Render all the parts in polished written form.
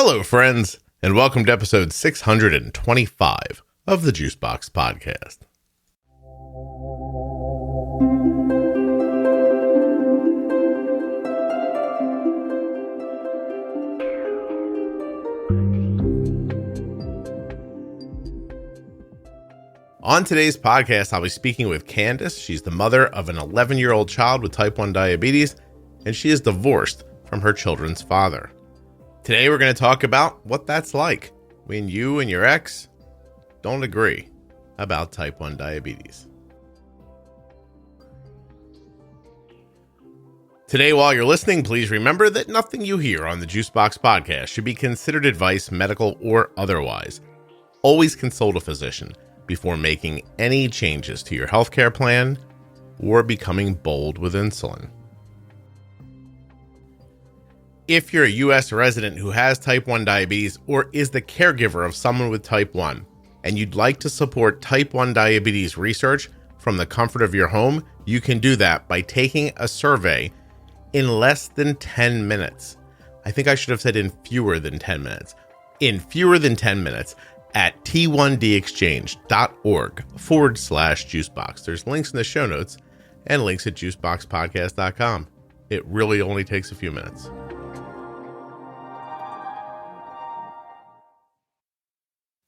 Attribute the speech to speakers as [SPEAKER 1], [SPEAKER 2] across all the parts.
[SPEAKER 1] Hello, friends, and welcome to episode 625 of the Juicebox Podcast. On today's podcast, I'll be speaking with Candace. She's the mother of an 11-year-old child with type 1 diabetes, and she is divorced from her children's father. Today, we're going to talk about what that's like when you and your ex don't agree about type 1 diabetes. Today, while you're listening, please remember that nothing you hear on the Juicebox Podcast should be considered advice, medical or otherwise. Always consult a physician before making any changes to your healthcare plan or becoming bold with insulin. If you're a U.S. resident who has type 1 diabetes or is the caregiver of someone with type 1, and you'd like to support type 1 diabetes research from the comfort of your home, you can do that by taking a survey in less than 10 minutes. I think I should have said in fewer than 10 minutes. In fewer than 10 minutes at t1dexchange.org/juicebox. There's links in the show notes and links at juiceboxpodcast.com. It really only takes a few minutes.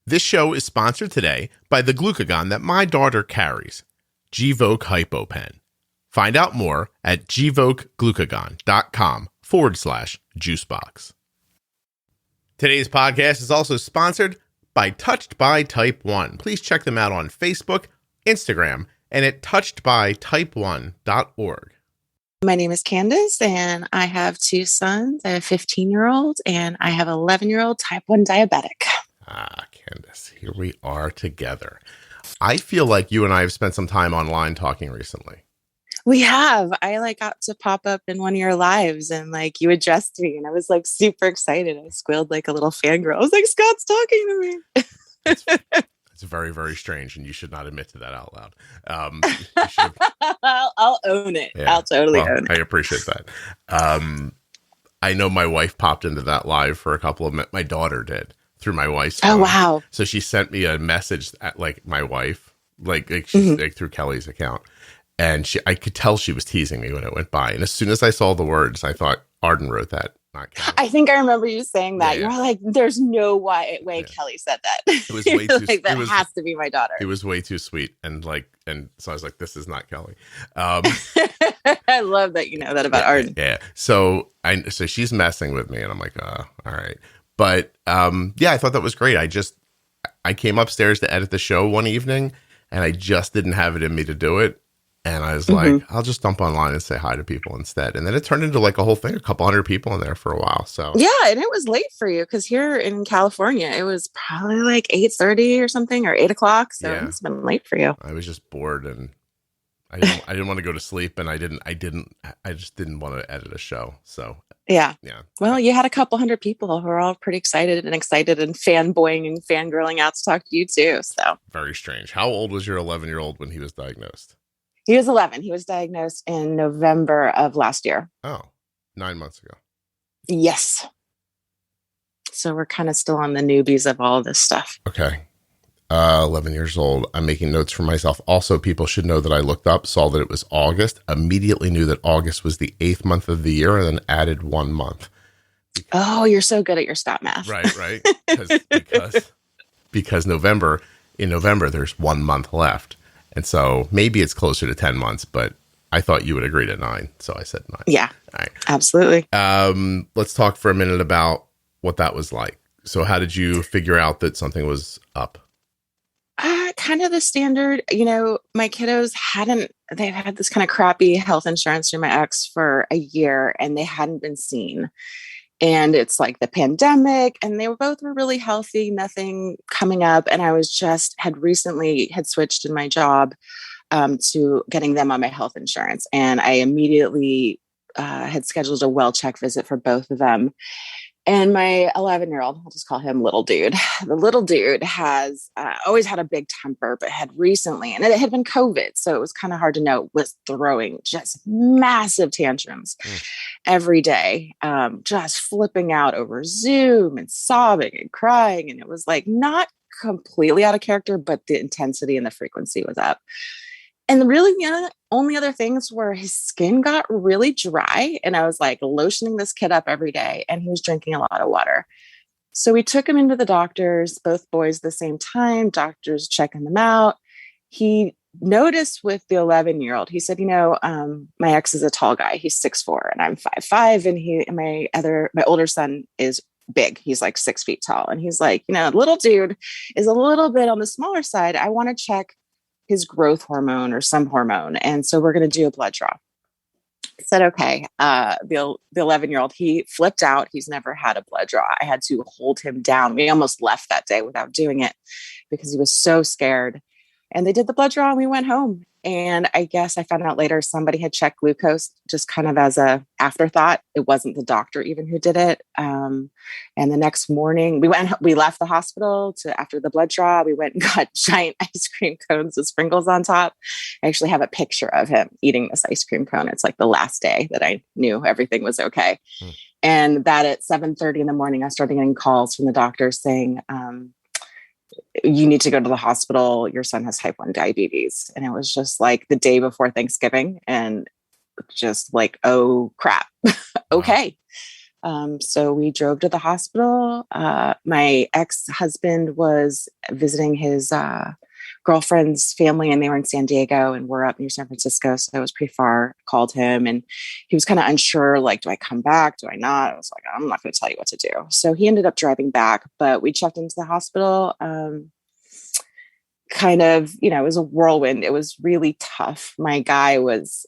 [SPEAKER 1] This show is sponsored today by the glucagon that my daughter carries, Gvoke HypoPen. Find out more at gvokeglucagon.com/juicebox. Today's podcast is also sponsored by Touched by Type 1. Please check them out on Facebook, Instagram, and at touchedbytype1.org.
[SPEAKER 2] My name is Candace, and I have two sons. I have a 15-year-old, and I have an 11-year-old type 1 diabetic.
[SPEAKER 1] Candace, here we are together. I feel like you and I have spent some time online talking recently.
[SPEAKER 2] We have. I got to pop up in one of your lives, and you addressed me, and I was super excited. I squealed like a little fangirl. I was like, Scott's talking to me.
[SPEAKER 1] It's very, very strange, and you should not admit to that out loud.
[SPEAKER 2] I'll own it. Yeah. I'll totally own it.
[SPEAKER 1] I appreciate that. I know my wife popped into that live for a couple of minutes. My daughter did. Through my wife's phone.
[SPEAKER 2] Oh, wow.
[SPEAKER 1] So she sent me a message at my wife, through Kelly's account. And I could tell she was teasing me when it went by. And as soon as I saw the words, I thought Arden wrote that, not Kelly.
[SPEAKER 2] I think I remember you saying that. Yeah. You were like, there's no way Kelly said that. It was way too sweet. That has to be my daughter.
[SPEAKER 1] It was way too sweet. And so I was like, this is not Kelly.
[SPEAKER 2] I love that you know that about Arden.
[SPEAKER 1] Yeah. So she's messing with me and I'm like, all right. But I thought that was great. I came upstairs to edit the show one evening and I just didn't have it in me to do it. And I was like, I'll just dump online and say hi to people instead. And then it turned into a whole thing, a couple hundred people in there for a while. So
[SPEAKER 2] yeah, and it was late for you because here in California, it was probably 8:30 or something or 8 o'clock. So It's been late for you.
[SPEAKER 1] I was just bored and I didn't want to go to sleep and I just didn't want to edit a show. So
[SPEAKER 2] yeah. Well, you had a couple hundred people who were all pretty excited and fanboying and fangirling out to talk to you too. So
[SPEAKER 1] very strange. How old was your 11-year-old when he was diagnosed?
[SPEAKER 2] He was 11. He was diagnosed in November of last year.
[SPEAKER 1] Oh, 9 months ago.
[SPEAKER 2] Yes. So we're kind of still on the newbies of all this stuff.
[SPEAKER 1] Okay. 11 years old. I'm making notes for myself. Also, people should know that I looked up, saw that it was August, immediately knew that August was the 8th month of the year, and then added 1 month.
[SPEAKER 2] Oh, you're so good at your stat math.
[SPEAKER 1] Right. Because in November, there's 1 month left. And so maybe it's closer to 10 months, but I thought you would agree to 9. So I said 9.
[SPEAKER 2] Yeah,
[SPEAKER 1] all right.
[SPEAKER 2] Absolutely.
[SPEAKER 1] Let's talk for a minute about what that was like. So how did you figure out that something was up?
[SPEAKER 2] Kind of the standard, my kiddos they've had this kind of crappy health insurance through my ex for a year and they hadn't been seen. And it's the pandemic and they were really healthy, nothing coming up. And I had recently switched in my job to getting them on my health insurance. And I immediately had scheduled a well check visit for both of them. And my 11-year-old, I'll just call him little dude. The little dude has always had a big temper, but had recently, and it had been COVID, so it was kind of hard to know, was throwing just massive tantrums every day, just flipping out over Zoom and sobbing and crying. And it was like not completely out of character, but the intensity and the frequency was up. And really, the only other things were his skin got really dry. And I was like lotioning this kid up every day, and he was drinking a lot of water. So we took him into the doctors, both boys at the same time, doctors checking them out. He noticed with the 11-year-old, he said, my ex is a tall guy. He's 6'4" and I'm 5'5". And my older son is big. He's like 6 feet tall. And he's like, little dude is a little bit on the smaller side. I want to check his growth hormone or some hormone. And so we're going to do a blood draw. I said, okay. The 11-year-old, he flipped out. He's never had a blood draw. I had to hold him down. We almost left that day without doing it because he was so scared. And they did the blood draw and we went home. And I guess I found out later somebody had checked glucose just kind of as a afterthought. It wasn't the doctor even who did it. And the next morning we left the hospital after the blood draw. We went and got giant ice cream cones with sprinkles on top. I actually have a picture of him eating this ice cream cone. It's like the last day that I knew everything was okay. And that at 7:30 in the morning, I started getting calls from the doctor saying, you need to go to the hospital. Your son has type 1 diabetes. And it was just like the day before Thanksgiving and just like, oh crap. Okay. So we drove to the hospital. My ex-husband was visiting his girlfriend's family and they were in San Diego and we're up near San Francisco. So it was pretty far. Called him and he was kind of unsure, like, do I come back? Do I not? I was like, I'm not going to tell you what to do. So he ended up driving back, but we checked into the hospital. Kind of, it was a whirlwind. It was really tough. My guy was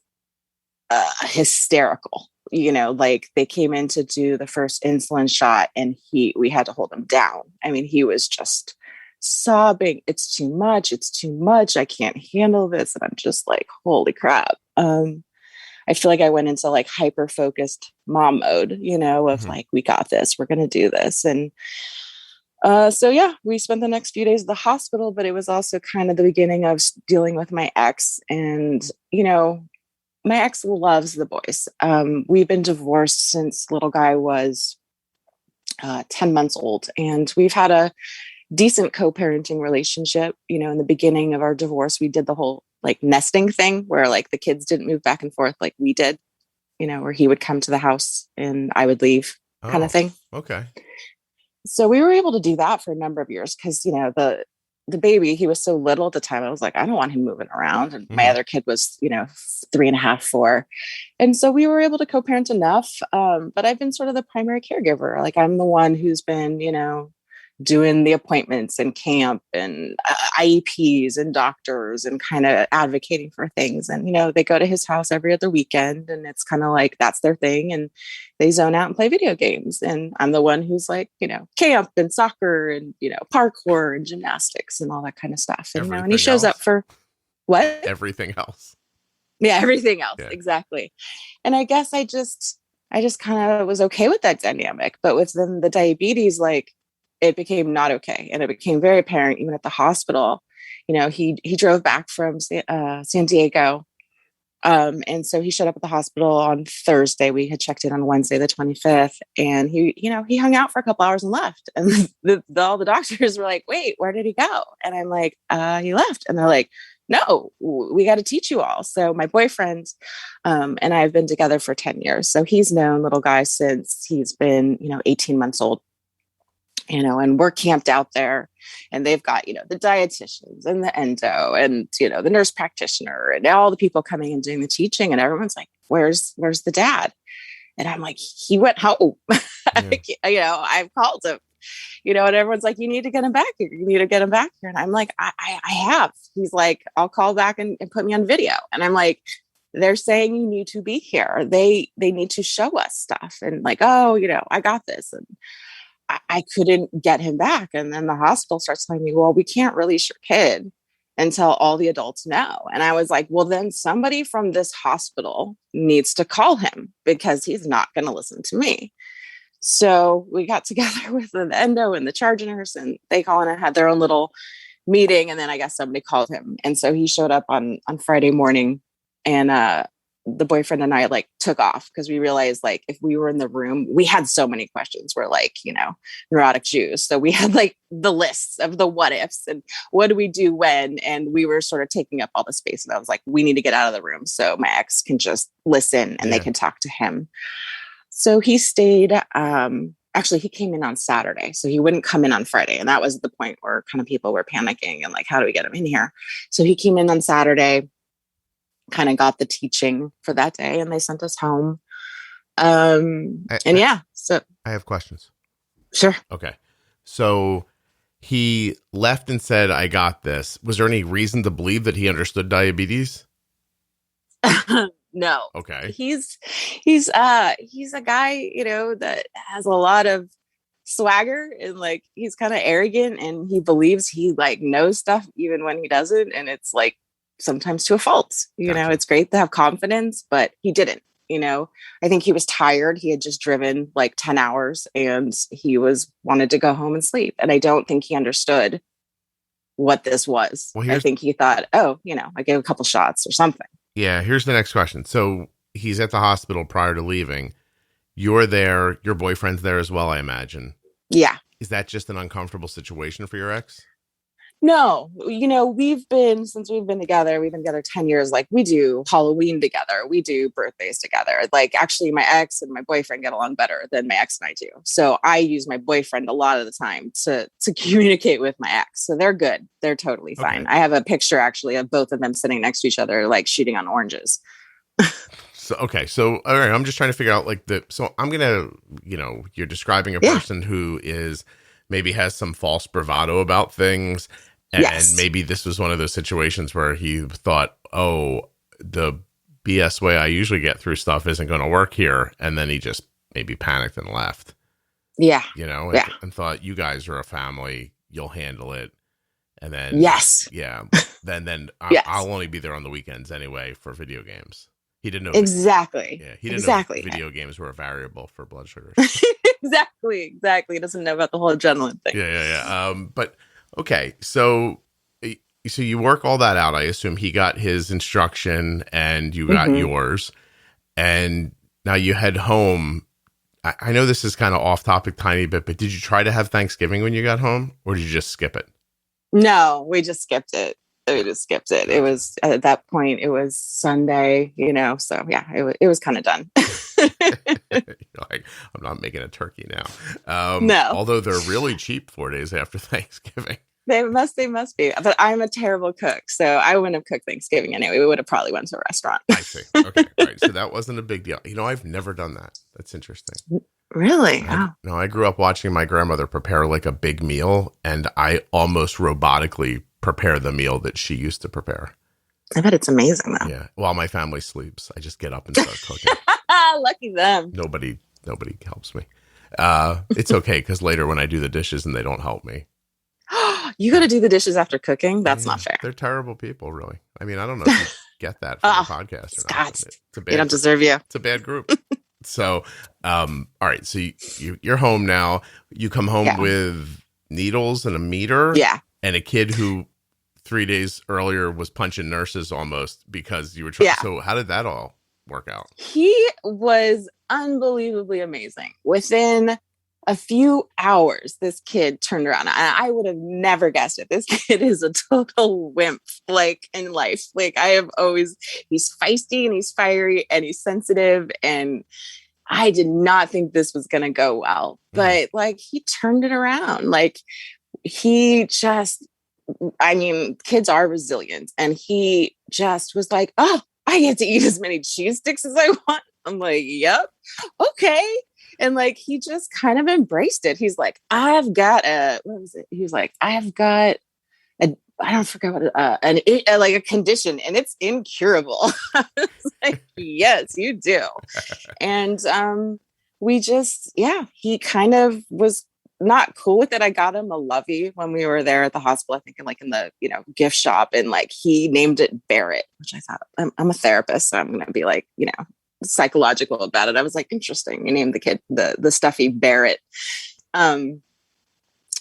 [SPEAKER 2] hysterical. Like they came in to do the first insulin shot and we had to hold him down. I mean, he was just sobbing. It's too much. It's too much. I can't handle this. And I'm just like, holy crap. I feel like I went into like hyper focused mom mode, of like, we got this, we're going to do this. And so yeah, we spent the next few days at the hospital, but it was also kind of the beginning of dealing with my ex. And, my ex loves the boys. We've been divorced since little guy was 10 months old. And we've had a decent co-parenting relationship. In the beginning of our divorce, we did the whole like nesting thing where like the kids didn't move back and forth like we did, where he would come to the house and I would leave kind of thing.
[SPEAKER 1] Okay.
[SPEAKER 2] So we were able to do that for a number of years because, the baby, he was so little at the time. I was like, I don't want him moving around. And my other kid was, 3.5, 4. And so we were able to co-parent enough. But I've been sort of the primary caregiver. Like I'm the one who's been, doing the appointments and camp and IEPs and doctors and kind of advocating for things. And, they go to his house every other weekend and it's kind of like, that's their thing. And they zone out and play video games. And I'm the one who's like, camp and soccer and, parkour and gymnastics and all that kind of stuff. And, and he shows up for what?
[SPEAKER 1] Everything else.
[SPEAKER 2] Yeah. Everything else.
[SPEAKER 1] Yeah.
[SPEAKER 2] Exactly. And I guess I just kind of was okay with that dynamic, but with the diabetes, like, it became not okay. And it became very apparent even at the hospital. He drove back from San Diego. And so he showed up at the hospital on Thursday. We had checked in on Wednesday, the 25th. And he hung out for a couple hours and left. And all the doctors were like, wait, where did he go? And I'm like, he left. And they're like, no, we got to teach you all. So my boyfriend and I have been together for 10 years. So he's known little guy since he's been, 18 months old. And we're camped out there and they've got, the dietitians and the endo and, the nurse practitioner and all the people coming and doing the teaching. And everyone's like, where's the dad? And I'm like, he went home. Yeah. I've called him, and everyone's like, you need to get him back here. You need to get him back here. And I'm like, I have. He's like, I'll call back and put me on video. And I'm like, they're saying you need to be here. They need to show us stuff. And like, oh, I got this. And I couldn't get him back. And then the hospital starts telling me, well, we can't release your kid until all the adults know. And I was like, well, then somebody from this hospital needs to call him because he's not going to listen to me. So we got together with the endo and the charge nurse, and they all had their own little meeting. And then I guess somebody called him. And so he showed up on Friday morning, and the boyfriend and I like took off because we realized like if we were in the room, we had so many questions. We're like, neurotic Jews. So we had like the lists of the what ifs and what do we do when, and we were sort of taking up all the space. And I was like, we need to get out of the room so my ex can just listen and they can talk to him. So he stayed, actually he came in on Saturday, so he wouldn't come in on Friday. And that was the point where kind of people were panicking and like, how do we get him in here? So he came in on Saturday, kind of got the teaching for that day, and they sent us home. So
[SPEAKER 1] I have questions.
[SPEAKER 2] Sure.
[SPEAKER 1] Okay. So he left and said, I got this. Was there any reason to believe that he understood diabetes?
[SPEAKER 2] No.
[SPEAKER 1] Okay.
[SPEAKER 2] He's a guy, that has a lot of swagger, and like he's kind of arrogant, and he believes he like knows stuff even when he doesn't, and it's like sometimes to a fault.
[SPEAKER 1] Gotcha.
[SPEAKER 2] It's great to have confidence, but he didn't. I think he was tired. He had just driven like 10 hours and he wanted to go home and sleep. And I don't think he understood what this was. Well, I think he thought, I gave a couple shots or something.
[SPEAKER 1] Yeah. Here's the next question. So he's at the hospital prior to leaving. You're there. Your boyfriend's there as well, I imagine.
[SPEAKER 2] Yeah.
[SPEAKER 1] Is that just an uncomfortable situation for your ex?
[SPEAKER 2] No, since we've been together 10 years. Like we do Halloween together. We do birthdays together. Like actually my ex and my boyfriend get along better than my ex and I do. So I use my boyfriend a lot of the time to communicate with my ex. So they're good. They're totally fine. Okay. I have a picture actually of both of them sitting next to each other, like shooting on oranges.
[SPEAKER 1] So, okay. So, all right. I'm just trying to figure out so I'm going to, you're describing a person who maybe has some false bravado about things. And maybe this was one of those situations where he thought, the BS way I usually get through stuff isn't going to work here. And then he just maybe panicked and left.
[SPEAKER 2] Yeah.
[SPEAKER 1] And thought, you guys are a family. You'll handle it. And then, then I'll only be there on the weekends anyway for video games. He didn't know.
[SPEAKER 2] Exactly.
[SPEAKER 1] He didn't know video games were a variable for blood sugar.
[SPEAKER 2] Exactly. He doesn't know about the whole adrenaline thing.
[SPEAKER 1] Yeah. But okay. So you work all that out. I assume he got his instruction and you got yours, and now you head home. I know this is kind of off topic tiny bit, but did you try to have Thanksgiving when you got home, or did you just skip it? No, we just skipped it. It was at that point, it was Sunday, so yeah, it was kind of done. Like, I'm not making a turkey now. No. Although they're really cheap 4 days after Thanksgiving. They must be. But I'm a terrible cook, so I wouldn't have cooked Thanksgiving anyway. We would have probably went to a restaurant. I see. Okay. All right. So that wasn't a big deal. I've never done that. That's interesting. Really? No, I grew up watching my grandmother prepare like a big meal, and I almost robotically prepare the meal that she used to prepare. I bet it's amazing though. Yeah. While my family sleeps, I just get up and start cooking. Lucky them. Nobody helps me. It's okay, because later when I do the dishes and they don't help me. You got to do the dishes after cooking? That's not fair. They're terrible people, really. I mean, I don't know if you get that from the podcast or not. It's a bad, they don't deserve you. It's a bad group. So, all right. So you're home now. You come home with needles and a meter. Yeah. And a kid who 3 days earlier was punching nurses almost because you were trying. Yeah. So how did that all work out? He was unbelievably amazing. Within a few hours, this kid turned around. And I would have never guessed it. This kid is a total wimp, like in life. Like he's feisty and he's fiery and he's sensitive. And I did not think this was going to go well, but like he turned it around. Like kids are resilient. And he just was like, oh, I get to eat as many cheese sticks as I want. I'm like, yep. Okay. And like, he just kind of embraced it. He's like, I've got what was it? He was like, I don't forget what, like a condition, and it's incurable. I was like, yes, you do. And he kind of was not cool with it. I got him a lovey when we were there at the hospital, I think in the, gift shop. And like, he named it Barrett, which I thought I'm a therapist. So I'm going to be like,
[SPEAKER 2] psychological about it. I was like, interesting. You named the kid the stuffy Barrett.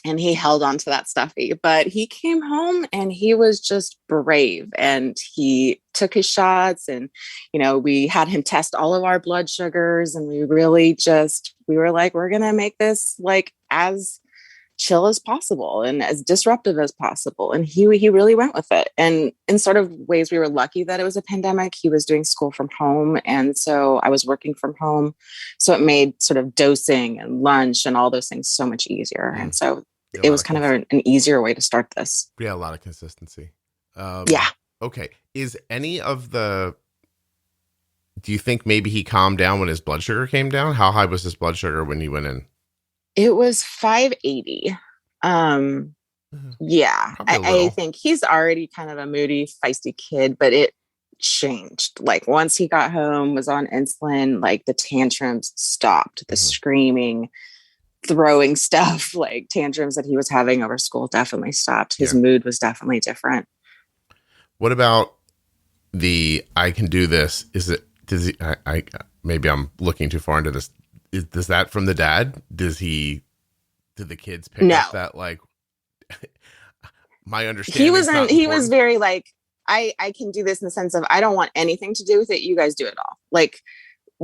[SPEAKER 2] And he held on to that stuffy, but he came home and he was just brave, and he took his shots, and, we had him test all of our blood sugars, and we were like, we're going to make this like as chill as possible and as disruptive as possible. And he really went with it. And in sort of ways, we were lucky that it was a pandemic. He was doing school from home. And so I was working from home. So it made sort of dosing and lunch and all those things so much easier. And so it was kind of an easier way to start this.
[SPEAKER 1] Yeah, a lot of consistency.
[SPEAKER 2] Yeah.
[SPEAKER 1] Okay. Do you think maybe he calmed down when his blood sugar came down? How high was his blood sugar when he went in?
[SPEAKER 2] It was 580. Yeah, I think he's already kind of a moody, feisty kid, but it changed. Like once he got home, was on insulin, like the tantrums stopped, the screaming, throwing stuff, like tantrums that he was having over school definitely stopped. His mood was definitely different.
[SPEAKER 1] What about I can do this? Maybe I'm looking too far into this. Is that from the dad? Did the kids pick up that, like, my understanding?
[SPEAKER 2] He was very like, I can do this in the sense of, I don't want anything to do with it. You guys do it all. Like,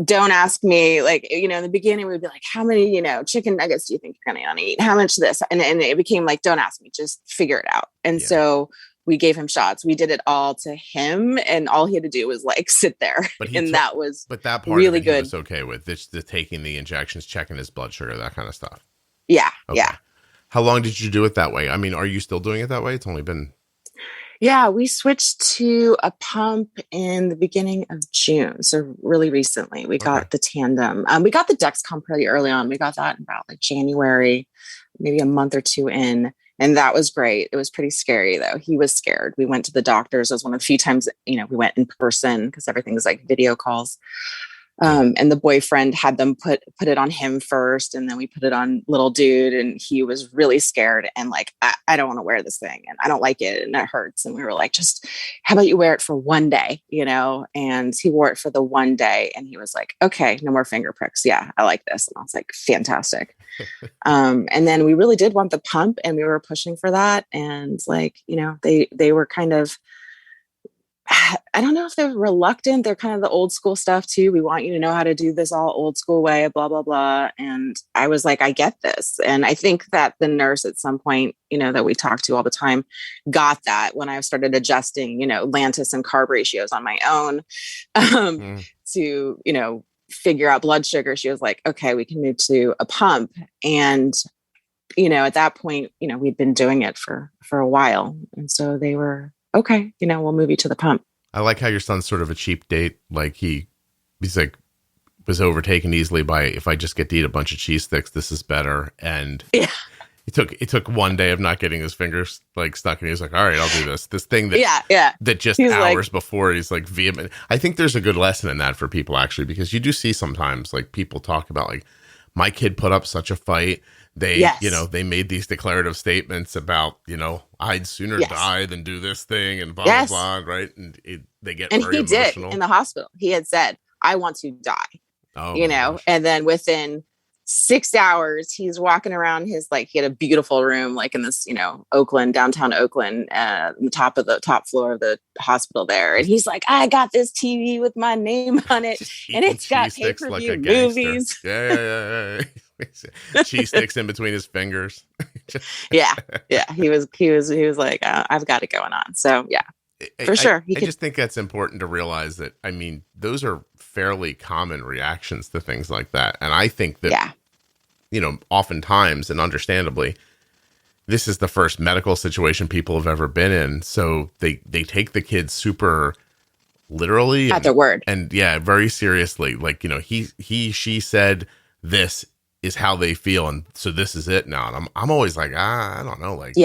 [SPEAKER 2] don't ask me, like, in the beginning we'd be like, how many, chicken nuggets do you think you're going to eat? How much this? And it became like, don't ask me, just figure it out. And so we gave him shots. We did it all to him, and all he had to do was like sit there. That part really good. He was okay with this, the taking the injections, checking his blood sugar, that kind of stuff. Yeah. Okay. Yeah.
[SPEAKER 1] How long did you do it that way? I mean, are you still doing it that way? It's only been.
[SPEAKER 2] Yeah, we switched to a pump in the beginning of June. So really recently we got the tandem. We got the Dexcom pretty early on. We got that in about like January, maybe a month or two in. And that was great. It was pretty scary though. He was scared. We went to the doctors. It was one of the few times, we went in person because everything's like video calls. And the boyfriend had them put it on him first. And then we put it on little dude, and he was really scared and like, I don't want to wear this thing and I don't like it and it hurts. And we were like, just how about you wear it for one day, and he wore it for the one day and he was like, okay, no more finger pricks. Yeah, I like this. And I was like, fantastic. And then we really did want the pump, and we were pushing for that. And like, they were kind of, I don't know if they're reluctant. They're kind of the old school stuff too. We want you to know how to do this all old school way, blah, blah, blah. And I was like, I get this. And I think that the nurse at some point, that we talk to all the time, got that when I started adjusting, Lantus and carb ratios on my own to, figure out blood sugar. She was like, okay, we can move to a pump. And, at that point, we'd been doing it for a while. And so they were, okay, we'll move you to the pump.
[SPEAKER 1] I like how your son's sort of a cheap date. Like he's like, was overtaken easily by, if I just get to eat a bunch of cheese sticks, this is better. And it took one day of not getting his fingers like stuck, and he was like, all right, I'll do this thing that, that just he's hours before he's like vehement. I think there's a good lesson in that for people actually, because you do see sometimes like people talk about like, my kid put up such a fight. They, they made these declarative statements about, I'd sooner die than do this thing and blah, blah, blah. Right. And they get very emotional. And he did
[SPEAKER 2] in the hospital. He had said, I want to die, and then within 6 hours, he's walking around he had a beautiful room, like in this, downtown Oakland, the top floor of the hospiel there. And he's like, I got this TV with my name on it, and it's got pay-per-view movies.
[SPEAKER 1] Yeah. Cheese sticks in between his fingers.
[SPEAKER 2] yeah. He was like, I've got it going on. So yeah, for sure.
[SPEAKER 1] I just think that's important to realize that. I mean, those are fairly common reactions to things like that. And I think that, oftentimes and understandably, this is the first medical situation people have ever been in. So they take the kids super literally
[SPEAKER 2] at their word.
[SPEAKER 1] And very seriously. Like, she said this is how they feel, and so this is it now. And I'm always like, I don't know, like,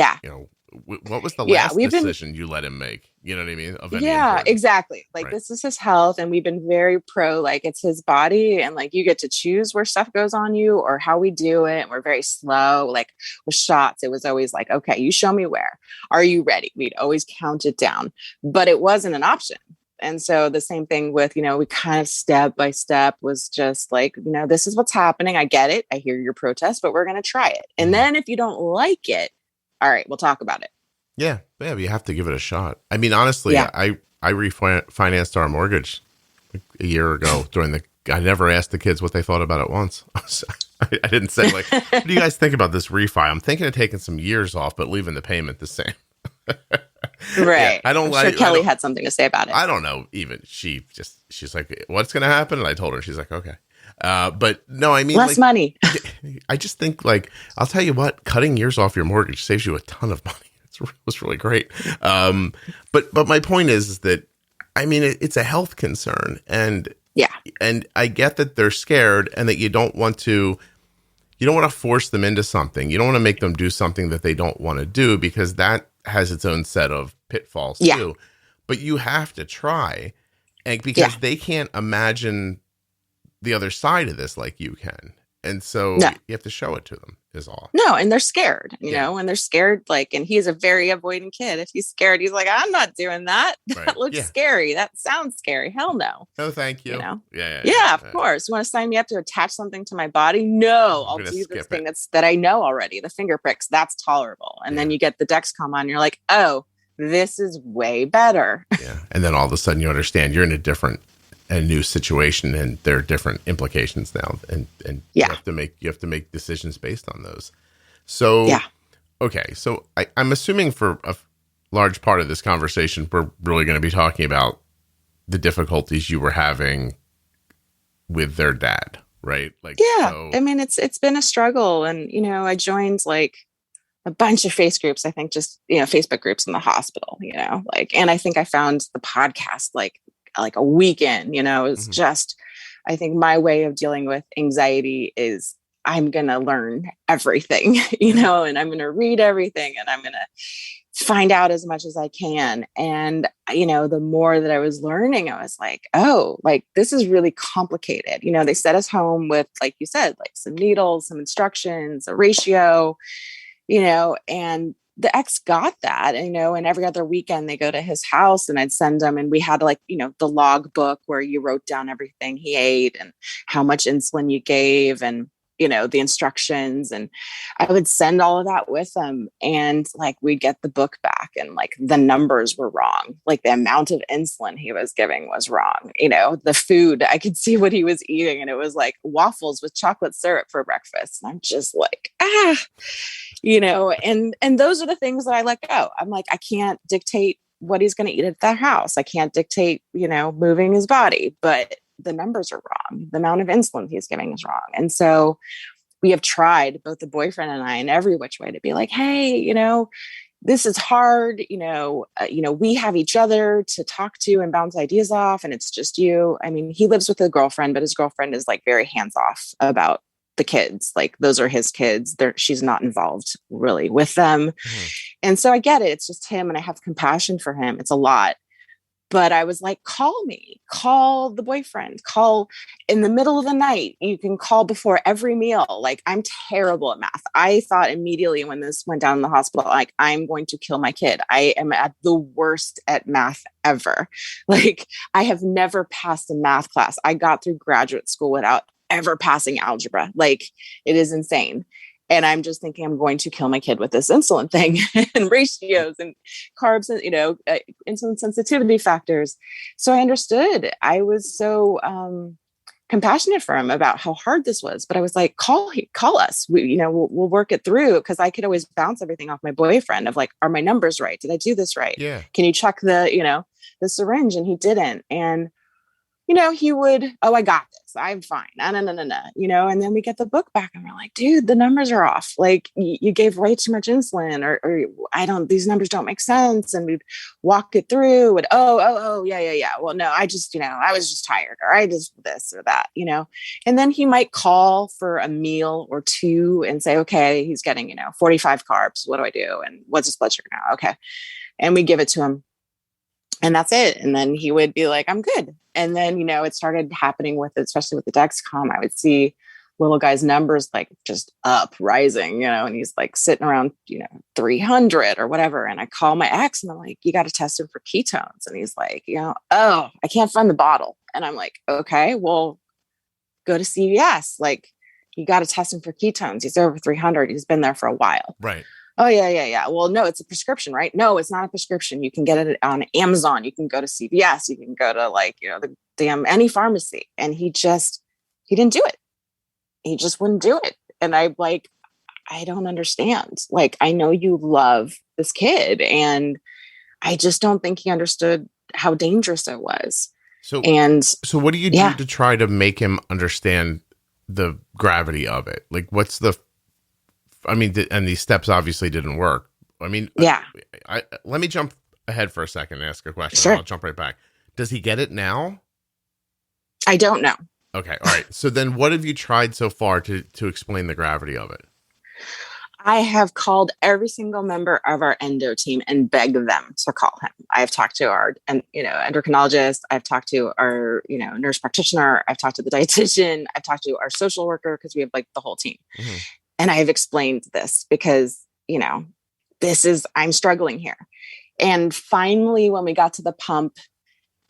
[SPEAKER 1] what was the last decision you let him make? You know what I mean? Of any importance?
[SPEAKER 2] Exactly. Like, this is his health, and we've been very pro, like, it's his body, and like, you get to choose where stuff goes on you or how we do it. And we're very slow. Like with shots, it was always like, okay, you show me where. Are you ready? We'd always count it down, but it wasn't an option. And so the same thing with, we kind of step by step was just like, this is what's happening. I get it. I hear your protest, but we're going to try it. And then if you don't like it, all right, we'll talk about it.
[SPEAKER 1] Yeah. Yeah. You have to give it a shot. I mean, honestly, I refinanced our mortgage a year ago I never asked the kids what they thought about it once. I didn't say like, what do you guys think about this refi? I'm thinking of taking some years off, but leaving the payment the same.
[SPEAKER 2] Right.
[SPEAKER 1] Yeah,
[SPEAKER 2] I'm sure Kelly had something to say about it.
[SPEAKER 1] I don't know. Even she's like, what's going to happen? And I told her, she's like, okay. But no, I mean,
[SPEAKER 2] less money.
[SPEAKER 1] I just think like, I'll tell you what, cutting years off your mortgage saves you a ton of money. It was really great. But my point is that, I mean, it's a health concern, and I get that they're scared and that you don't want to force them into something. You don't want to make them do something that they don't want to do, because that has its own set of pitfalls too. But you have to try, and because they can't imagine the other side of this like you can. And so you have to show it to them is all.
[SPEAKER 2] No, and they're scared, you know, and they're scared, like, and he's a very avoidant kid. If he's scared, he's like, I'm not doing that. That looks scary. That sounds scary. Hell no.
[SPEAKER 1] No, thank you.
[SPEAKER 2] You know?
[SPEAKER 1] Yeah,
[SPEAKER 2] of course. You want to sign me up to attach something to my body? No, I'll do this thing that I know already. The finger pricks, that's tolerable. And then you get the Dexcom on, you're like, oh, this is way better.
[SPEAKER 1] Yeah. And then all of a sudden you understand you're in a new situation, and there are different implications now, and you have to make decisions based on those. So okay, so I'm assuming for a large part of this conversation, we're really going to be talking about the difficulties you were having with their dad, right? Like,
[SPEAKER 2] I mean, it's been a struggle, and I joined like a bunch of Facebook groups in the hospital, and I think I found the podcast like a weekend, it's just, I think my way of dealing with anxiety is I'm going to learn everything, and I'm going to read everything, and I'm going to find out as much as I can. And, the more that I was learning, I was like, oh, like, this is really complicated. They set us home with, like you said, like some needles, some instructions, a ratio, and the ex got that, and every other weekend they go to his house, and I'd send them, and we had the log book where you wrote down everything he ate and how much insulin you gave, and the instructions, and I would send all of that with him, and like we'd get the book back, and like the numbers were wrong, like the amount of insulin he was giving was wrong, the food, I could see what he was eating, and it was like waffles with chocolate syrup for breakfast, and I'm just like, and those are the things that I let go. I'm like, I can't dictate what he's going to eat at that house. I can't dictate, moving his body, but the numbers are wrong. The amount of insulin he's giving is wrong. And so we have tried, both the boyfriend and I, in every which way to be like, hey, this is hard. We have each other to talk to and bounce ideas off. And it's just you. I mean, he lives with a girlfriend, but his girlfriend is like very hands off about the kids. Like, those are his kids. She's not involved really with them. And so I get it. It's just him, and I have compassion for him. It's a lot. But I was like, call the boyfriend, call in the middle of the night. You can call before every meal. Like, I'm terrible at math. I thought immediately when this went down in the hospital, like, I'm going to kill my kid. I am at the worst at math ever. Like, I have never passed a math class. I got through graduate school without ever passing algebra. Like, it is insane. And I'm just thinking, I'm going to kill my kid with this insulin thing and ratios and carbs and, insulin sensitivity factors. So I understood. I was so compassionate for him about how hard this was. But I was like, call us. We'll work it through, because I could always bounce everything off my boyfriend of like, are my numbers right? Did I do this right?
[SPEAKER 1] Yeah.
[SPEAKER 2] Can you check the syringe? And he didn't. And he would, I got this. I'm fine. No. And then we get the book back, and we're like, dude, the numbers are off. Like, you gave way too much insulin, or these numbers don't make sense. And we'd walk it through, and yeah. Well, no, I just, I was just tired, or I just this or that, and then he might call for a meal or two and say, okay, he's getting, 45 carbs. What do I do? And what's his blood sugar now? Okay. And we give it to him. And that's it. And then he would be like, I'm good. And then, it started happening especially with the Dexcom. I would see little guy's numbers like just rising, and he's like sitting around, 300 or whatever. And I call my ex and I'm like, you got to test him for ketones. And he's like, oh, I can't find the bottle. And I'm like, okay, well, go to CVS. Like, you got to test him for ketones. He's over 300. He's been there for a while.
[SPEAKER 1] Right.
[SPEAKER 2] Oh, yeah. Well, no, it's a prescription, right? No, it's not a prescription. You can get it on Amazon. You can go to CVS. You can go to the damn any pharmacy. And he didn't do it. He just wouldn't do it. And I'm like, I don't understand. Like, I know you love this kid, and I just don't think he understood how dangerous it was. So what
[SPEAKER 1] do you do to try to make him understand the gravity of it? Like, and these steps obviously didn't work. Let me jump ahead for a second and ask a question.
[SPEAKER 2] Sure.
[SPEAKER 1] I'll jump right back. Does he get it now?
[SPEAKER 2] I don't know.
[SPEAKER 1] Okay. All right. So then what have you tried so far to explain the gravity of it?
[SPEAKER 2] I have called every single member of our endo team and begged them to call him. I've talked to our endocrinologist. I've talked to our, nurse practitioner. I've talked to the dietitian. I've talked to our social worker, because we have like the whole team. Mm-hmm. And I've explained this because, I'm struggling here. And finally, when we got to the pump,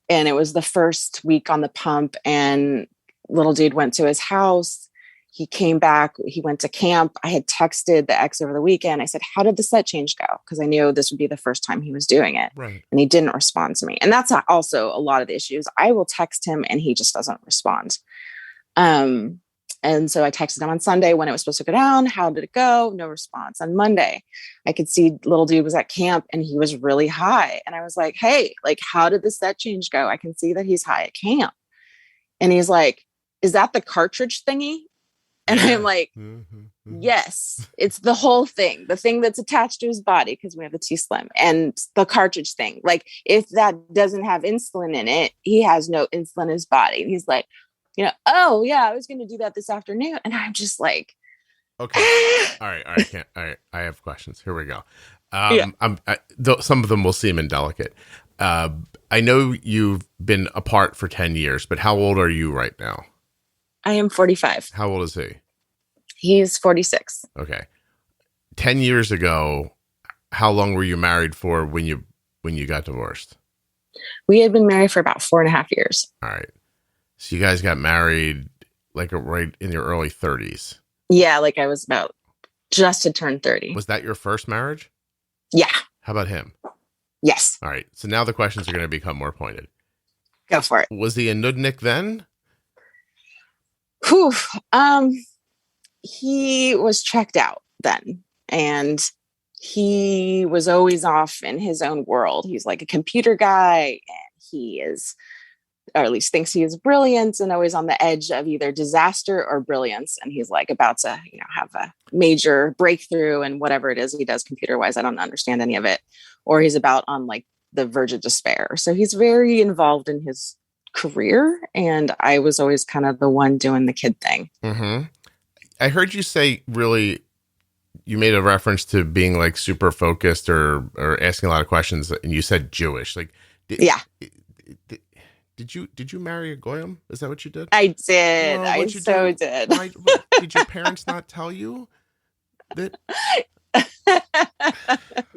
[SPEAKER 2] and it was the first week on the pump, and little dude went to his house. He came back. He went to camp. I had texted the ex over the weekend. I said, how did the set change go? Because I knew this would be the first time he was doing it.
[SPEAKER 1] Right.
[SPEAKER 2] And he didn't respond to me. And that's also a lot of the issues. I will text him and he just doesn't respond. And so I texted him on Sunday when it was supposed to go down. How did it go? No response. On Monday, I could see little dude was at camp and he was really high. And I was like, hey, like, how did the set change go? I can see that he's high at camp. And he's like, is that the cartridge thingy? And I'm like, yes, it's the whole thing, the thing that's attached to his body, because we have the T-Slim, and the cartridge thing. Like, if that doesn't have insulin in it, he has no insulin in his body. And he's like, oh yeah, I was going to do that this afternoon. And I'm just like,
[SPEAKER 1] okay. All right. I have questions. Here we go. Some of them will seem indelicate. I know you've been apart for 10 years, but how old are you right now?
[SPEAKER 2] I am 45.
[SPEAKER 1] How old is he?
[SPEAKER 2] He's 46.
[SPEAKER 1] Okay. 10 years ago, how long were you married for when you got divorced?
[SPEAKER 2] We had been married for about 4.5 years.
[SPEAKER 1] All right. So you guys got married like right in your early 30s.
[SPEAKER 2] Yeah, like I was about just to turn 30.
[SPEAKER 1] Was that your first marriage?
[SPEAKER 2] Yeah.
[SPEAKER 1] How about him?
[SPEAKER 2] Yes.
[SPEAKER 1] All right. So now the questions are going to become more pointed.
[SPEAKER 2] Go for it.
[SPEAKER 1] Was he a nudnik then?
[SPEAKER 2] Whew. He was checked out then, and he was always off in his own world. He's like a computer guy, and he is, or at least thinks he is, brilliant, and always on the edge of either disaster or brilliance. And he's like about to, have a major breakthrough and whatever it is he does computer wise. I don't understand any of it. Or he's about on like the verge of despair. So he's very involved in his career, and I was always kind of the one doing the kid thing.
[SPEAKER 1] Mm-hmm. I heard you say, really, you made a reference to being like super focused or asking a lot of questions, and you said Jewish. Like,
[SPEAKER 2] yeah.
[SPEAKER 1] Did you marry a goyim? Is that what you did?
[SPEAKER 2] I did. I so did.
[SPEAKER 1] Did your parents not tell you that?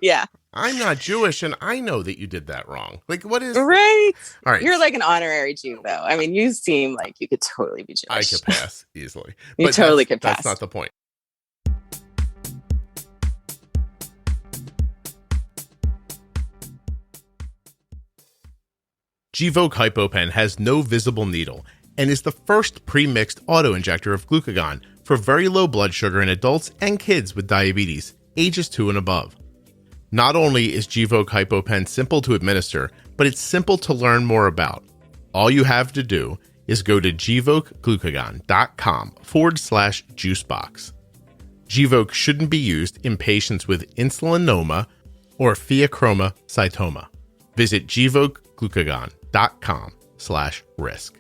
[SPEAKER 2] Yeah.
[SPEAKER 1] I'm not Jewish, and I know that you did that wrong. Like, what is...
[SPEAKER 2] Right.
[SPEAKER 1] All right.
[SPEAKER 2] You're like an honorary Jew, though. I mean, you seem like you could totally be Jewish.
[SPEAKER 1] I could pass easily.
[SPEAKER 2] You totally could pass.
[SPEAKER 1] That's not the point. Gvoke HypoPen has no visible needle and is the first pre-mixed auto-injector of glucagon for very low blood sugar in adults and kids with diabetes, ages 2 and above. Not only is Gvoke HypoPen simple to administer, but it's simple to learn more about. All you have to do is go to gvokeglucagon.com/juicebox. Gvoke shouldn't be used in patients with insulinoma or pheochromocytoma. Visit gvokeglucagon.com/risk.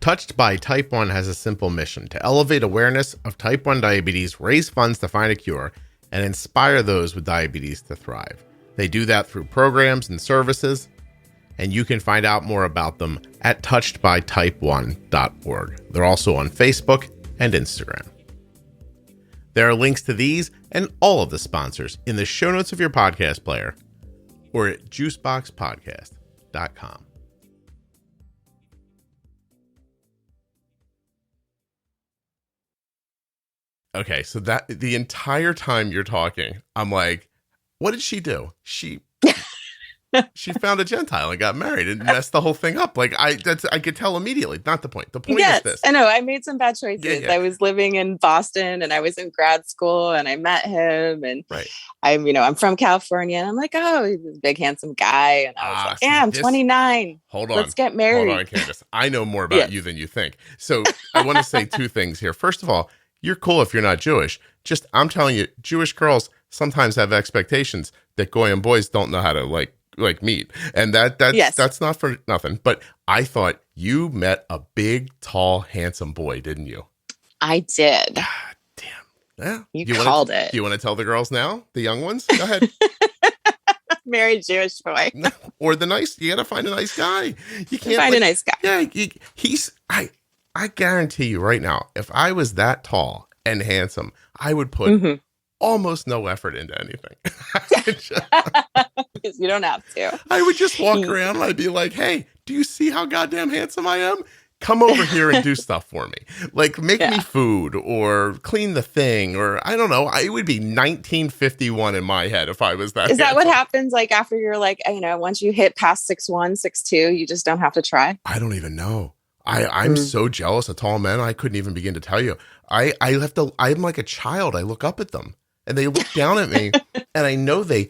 [SPEAKER 1] Touched by Type 1 has a simple mission to elevate awareness of Type 1 diabetes, raise funds to find a cure, and inspire those with diabetes to thrive. They do that through programs and services and you can find out more about them at touchedbytype1.org. They're also on Facebook and Instagram. There are links to these and all of the sponsors in the show notes of your podcast player or at juiceboxpodcast.com. Okay, so that the entire time you're talking, I'm like, what did she do? She found a Gentile and got married and messed the whole thing up. Like I could tell immediately. Not the point. The point is this.
[SPEAKER 2] I know. I made some bad choices. I was living in Boston and I was in grad school and I met him and I'm from California and I'm like, oh, he's a big handsome guy. And I was like, yeah, I'm 29.
[SPEAKER 1] Hold on.
[SPEAKER 2] Let's get married.
[SPEAKER 1] Hold on, Candace. I know more about you than you think. So I want to say two things here. First of all, you're cool if you're not Jewish. Just, I'm telling you, Jewish girls sometimes have expectations that Goyim boys don't know how to like meet. And that's not for nothing. But I thought you met a big, tall, handsome boy, didn't you?
[SPEAKER 2] I did.
[SPEAKER 1] God damn. Yeah.
[SPEAKER 2] You called it.
[SPEAKER 1] Do you want to tell the girls now? The young ones? Go ahead.
[SPEAKER 2] Married Jewish boy.
[SPEAKER 1] Or you got to find a nice guy. You can't
[SPEAKER 2] find a nice guy.
[SPEAKER 1] Yeah. I guarantee you right now, if I was that tall and handsome, I would put almost no effort into anything.
[SPEAKER 2] Because you don't have to.
[SPEAKER 1] I would just walk around and I'd be like, hey, do you see how goddamn handsome I am? Come over here and do stuff for me. Like make me food or clean the thing or I don't know. It would be 1951 in my head if I was that.
[SPEAKER 2] Is that what happens like after you're like, once you hit past 6'1", 6'2", you just don't have to try?
[SPEAKER 1] I don't even know. I'm so jealous of tall men. I couldn't even begin to tell you. I'm like a child. I look up at them and they look down at me and I know they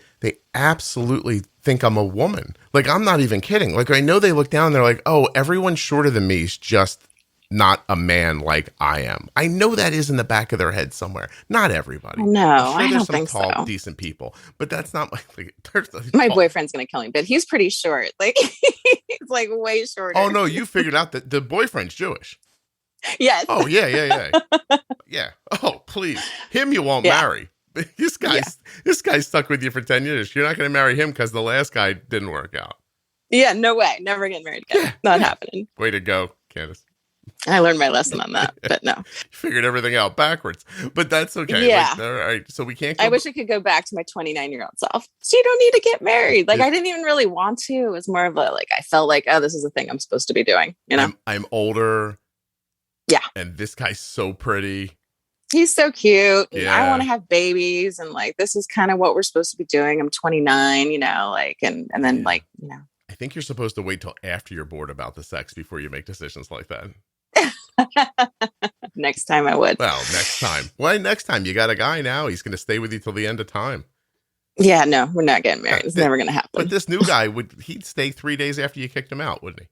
[SPEAKER 1] absolutely think I'm a woman. Like, I'm not even kidding. Like, I know they look down and they're like, oh, everyone shorter than me is just not a man like I am. I know that is in the back of their head somewhere. Not everybody.
[SPEAKER 2] No, I don't think
[SPEAKER 1] tall,
[SPEAKER 2] so.
[SPEAKER 1] Decent people, but that's not
[SPEAKER 2] my boyfriend's gonna kill me, but he's pretty short. Like he's like way shorter.
[SPEAKER 1] Oh no, you figured out that the boyfriend's Jewish.
[SPEAKER 2] Yes.
[SPEAKER 1] Oh yeah. Yeah. Oh please, him you won't marry. This guy's stuck with you for 10 years. You're not going to marry him because the last guy didn't work out.
[SPEAKER 2] Yeah, no way. Never getting married again. Not happening.
[SPEAKER 1] Way to go, Candace.
[SPEAKER 2] I learned my lesson on that, but no.
[SPEAKER 1] You figured everything out backwards, but that's okay.
[SPEAKER 2] Yeah.
[SPEAKER 1] Like, all right. So we can't.
[SPEAKER 2] I wish I could go back to my 29-year-old self. So you don't need to get married. Like I didn't even really want to. It was more of a I felt like, oh, this is a thing I'm supposed to be doing. You know,
[SPEAKER 1] I'm older.
[SPEAKER 2] Yeah.
[SPEAKER 1] And this guy's so pretty.
[SPEAKER 2] He's so cute.
[SPEAKER 1] Yeah.
[SPEAKER 2] I want to have babies, and this is kind of what we're supposed to be doing. I'm 29, and then
[SPEAKER 1] I think you're supposed to wait till after you're bored about the sex before you make decisions like that.
[SPEAKER 2] Next time I would.
[SPEAKER 1] Well, next time. Why next time? You got a guy now. He's going to stay with you till the end of time.
[SPEAKER 2] Yeah, no, we're not getting married. It's never going to happen.
[SPEAKER 1] But this new guy he'd stay 3 days after you kicked him out, wouldn't he?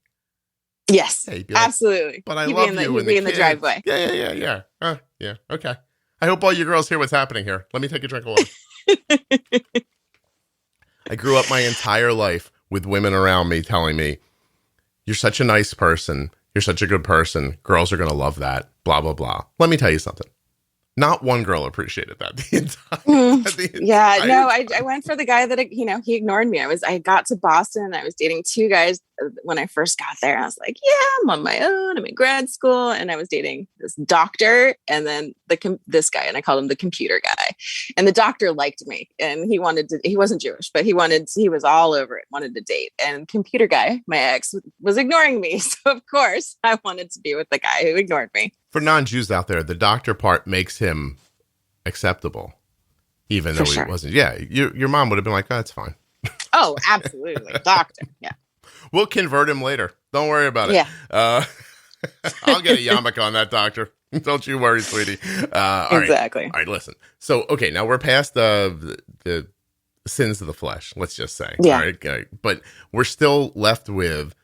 [SPEAKER 2] Yes,
[SPEAKER 1] yeah,
[SPEAKER 2] absolutely.
[SPEAKER 1] But I love you.
[SPEAKER 2] He'd be in the driveway.
[SPEAKER 1] Yeah. Yeah. Okay. I hope all you girls hear what's happening here. Let me take a drink of water. I grew up my entire life with women around me telling me, you're such a nice person. You're such a good person. Girls are going to love that. Blah, blah, blah. Let me tell you something. Not one girl appreciated that the entire
[SPEAKER 2] I went for the guy that, he ignored me. I got to Boston and I was dating two guys when I first got there. I was like, yeah, I'm on my own. I'm in grad school. And I was dating this doctor and then this guy, and I called him the computer guy. And the doctor liked me and he wasn't Jewish, but he was all over it, wanted to date. And computer guy, my ex, was ignoring me. So of course I wanted to be with the guy who ignored me. For
[SPEAKER 1] non-Jews out there, the doctor part makes him acceptable, even though he wasn't. Yeah, your mom would have been like, oh, that's fine.
[SPEAKER 2] Oh, absolutely. Doctor, yeah.
[SPEAKER 1] We'll convert him later. Don't worry about it.
[SPEAKER 2] Yeah.
[SPEAKER 1] I'll get a yarmulke on that, doctor. Don't you worry, sweetie.
[SPEAKER 2] Exactly.
[SPEAKER 1] All right, listen. So, okay, now we're past the sins of the flesh, let's just say.
[SPEAKER 2] Yeah.
[SPEAKER 1] All right, but we're still left with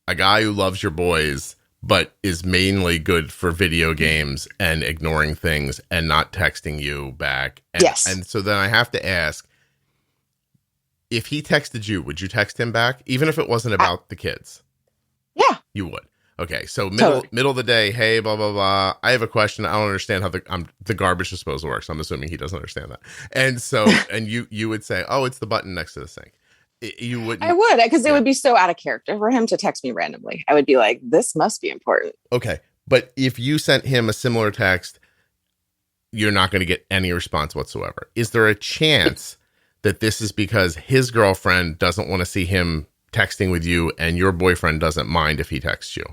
[SPEAKER 1] a guy who loves your boys but is mainly good for video games and ignoring things and not texting you back. And,
[SPEAKER 2] yes.
[SPEAKER 1] And so then I have to ask, if he texted you, would you text him back? Even if it wasn't about the kids?
[SPEAKER 2] Yeah.
[SPEAKER 1] You would. Okay. So middle of the day, hey, blah, blah, blah. I have a question. I don't understand how the garbage disposal works. I'm assuming he doesn't understand that. And so, and you would say, oh, it's the button next to the sink. You wouldn't.
[SPEAKER 2] I would, because it would be so out of character for him to text me randomly. I would be like, this must be important.
[SPEAKER 1] Okay. But if you sent him a similar text, you're not going to get any response whatsoever. Is there a chance that this is because his girlfriend doesn't want to see him texting with you and your boyfriend doesn't mind if he texts you?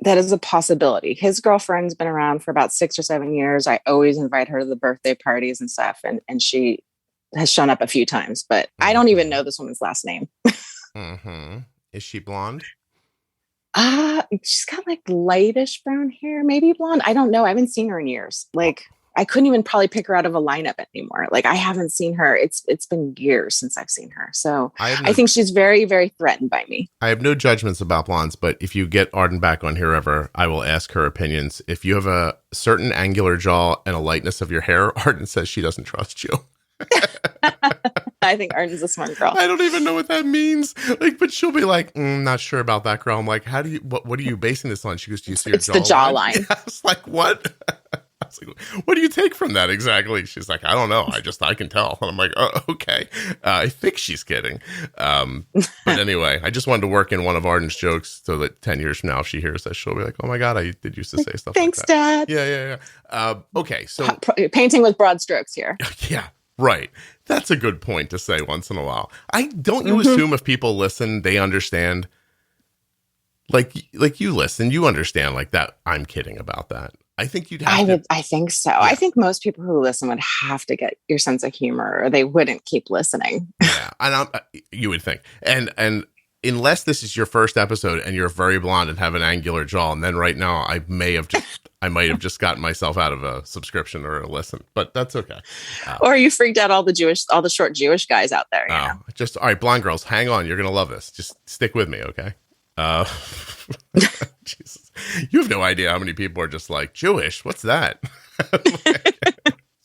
[SPEAKER 2] That is a possibility. His girlfriend's been around for about 6 or 7 years. I always invite her to the birthday parties and stuff. And she has shown up a few times, but I don't even know this woman's last name.
[SPEAKER 1] Mm-hmm. Is she blonde?
[SPEAKER 2] She's got like lightish brown hair, maybe blonde. I don't know. I haven't seen her in years. Like, I couldn't even probably pick her out of a lineup anymore. Like, I haven't seen her. It's been years since I've seen her. So I think she's very, very threatened by me.
[SPEAKER 1] I have no judgments about blondes, but if you get Arden back on here ever, I will ask her opinions. If you have a certain angular jaw and a lightness of your hair, Arden says she doesn't trust you.
[SPEAKER 2] I think Arden's a smart girl.
[SPEAKER 1] I don't even know what that means. Like, but she'll be like, not sure about that, girl. I'm like, how do you, what are you basing this on? She goes, do you see your jawline?
[SPEAKER 2] It's the jawline.
[SPEAKER 1] I was like, what? I was like, what do you take from that exactly? She's like, I don't know. I can tell. And I'm like, oh, okay. I think she's kidding. But anyway, I just wanted to work in one of Arden's jokes so that 10 years from now, if she hears that, she'll be like, oh my God, I did used to say stuff
[SPEAKER 2] Thanks,
[SPEAKER 1] like that.
[SPEAKER 2] Dad.
[SPEAKER 1] Yeah. Okay. So
[SPEAKER 2] painting with broad strokes here.
[SPEAKER 1] Yeah. Right. That's a good point to say once in a while. Don't you assume if people listen, they understand? Like you listen, you understand like that. I'm kidding about that. I think you'd have to. I
[SPEAKER 2] think so.
[SPEAKER 1] Yeah.
[SPEAKER 2] I think most people who listen would have to get your sense of humor or they wouldn't keep listening.
[SPEAKER 1] Yeah. And you would think. And unless this is your first episode and you're very blonde and have an angular jaw, and then right now I might have just gotten myself out of a subscription or a listen, but that's okay.
[SPEAKER 2] Or you freaked out all the short Jewish guys out there. You know?
[SPEAKER 1] Just, all right, blonde girls, hang on. You're going to love this. Just stick with me. Okay. Jesus. You have no idea how many people are just like, Jewish? What's that?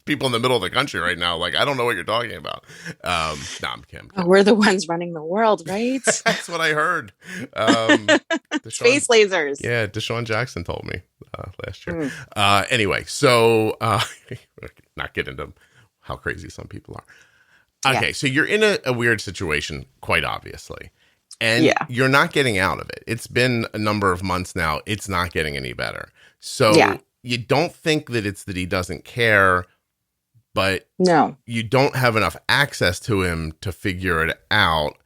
[SPEAKER 1] People in the middle of the country right now, like, I don't know what you're talking about. I'm kidding.
[SPEAKER 2] We're the ones running the world, right?
[SPEAKER 1] That's what I heard.
[SPEAKER 2] Space lasers.
[SPEAKER 1] Yeah, Deshaun Jackson told me last year. Anyway, so not get into how crazy some people are. Okay, so you're in a weird situation, quite obviously. And you're not getting out of it. It's been a number of months now. It's not getting any better. So you don't think that it's that he doesn't care, but you don't have enough access to him to figure it out.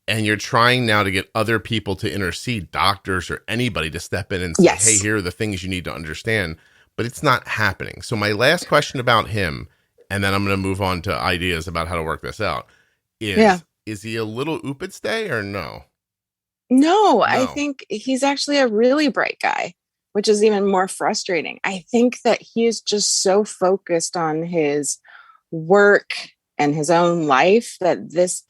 [SPEAKER 1] And you're trying now to get other people to intercede, doctors or anybody to step in and say, hey, here are the things you need to understand. But it's not happening. So my last question about him, and then I'm going to move on to ideas about how to work this out, is he a little oopid-stay or no?
[SPEAKER 2] No, I think he's actually a really bright guy, which is even more frustrating. I think that he is just so focused on his work and his own life that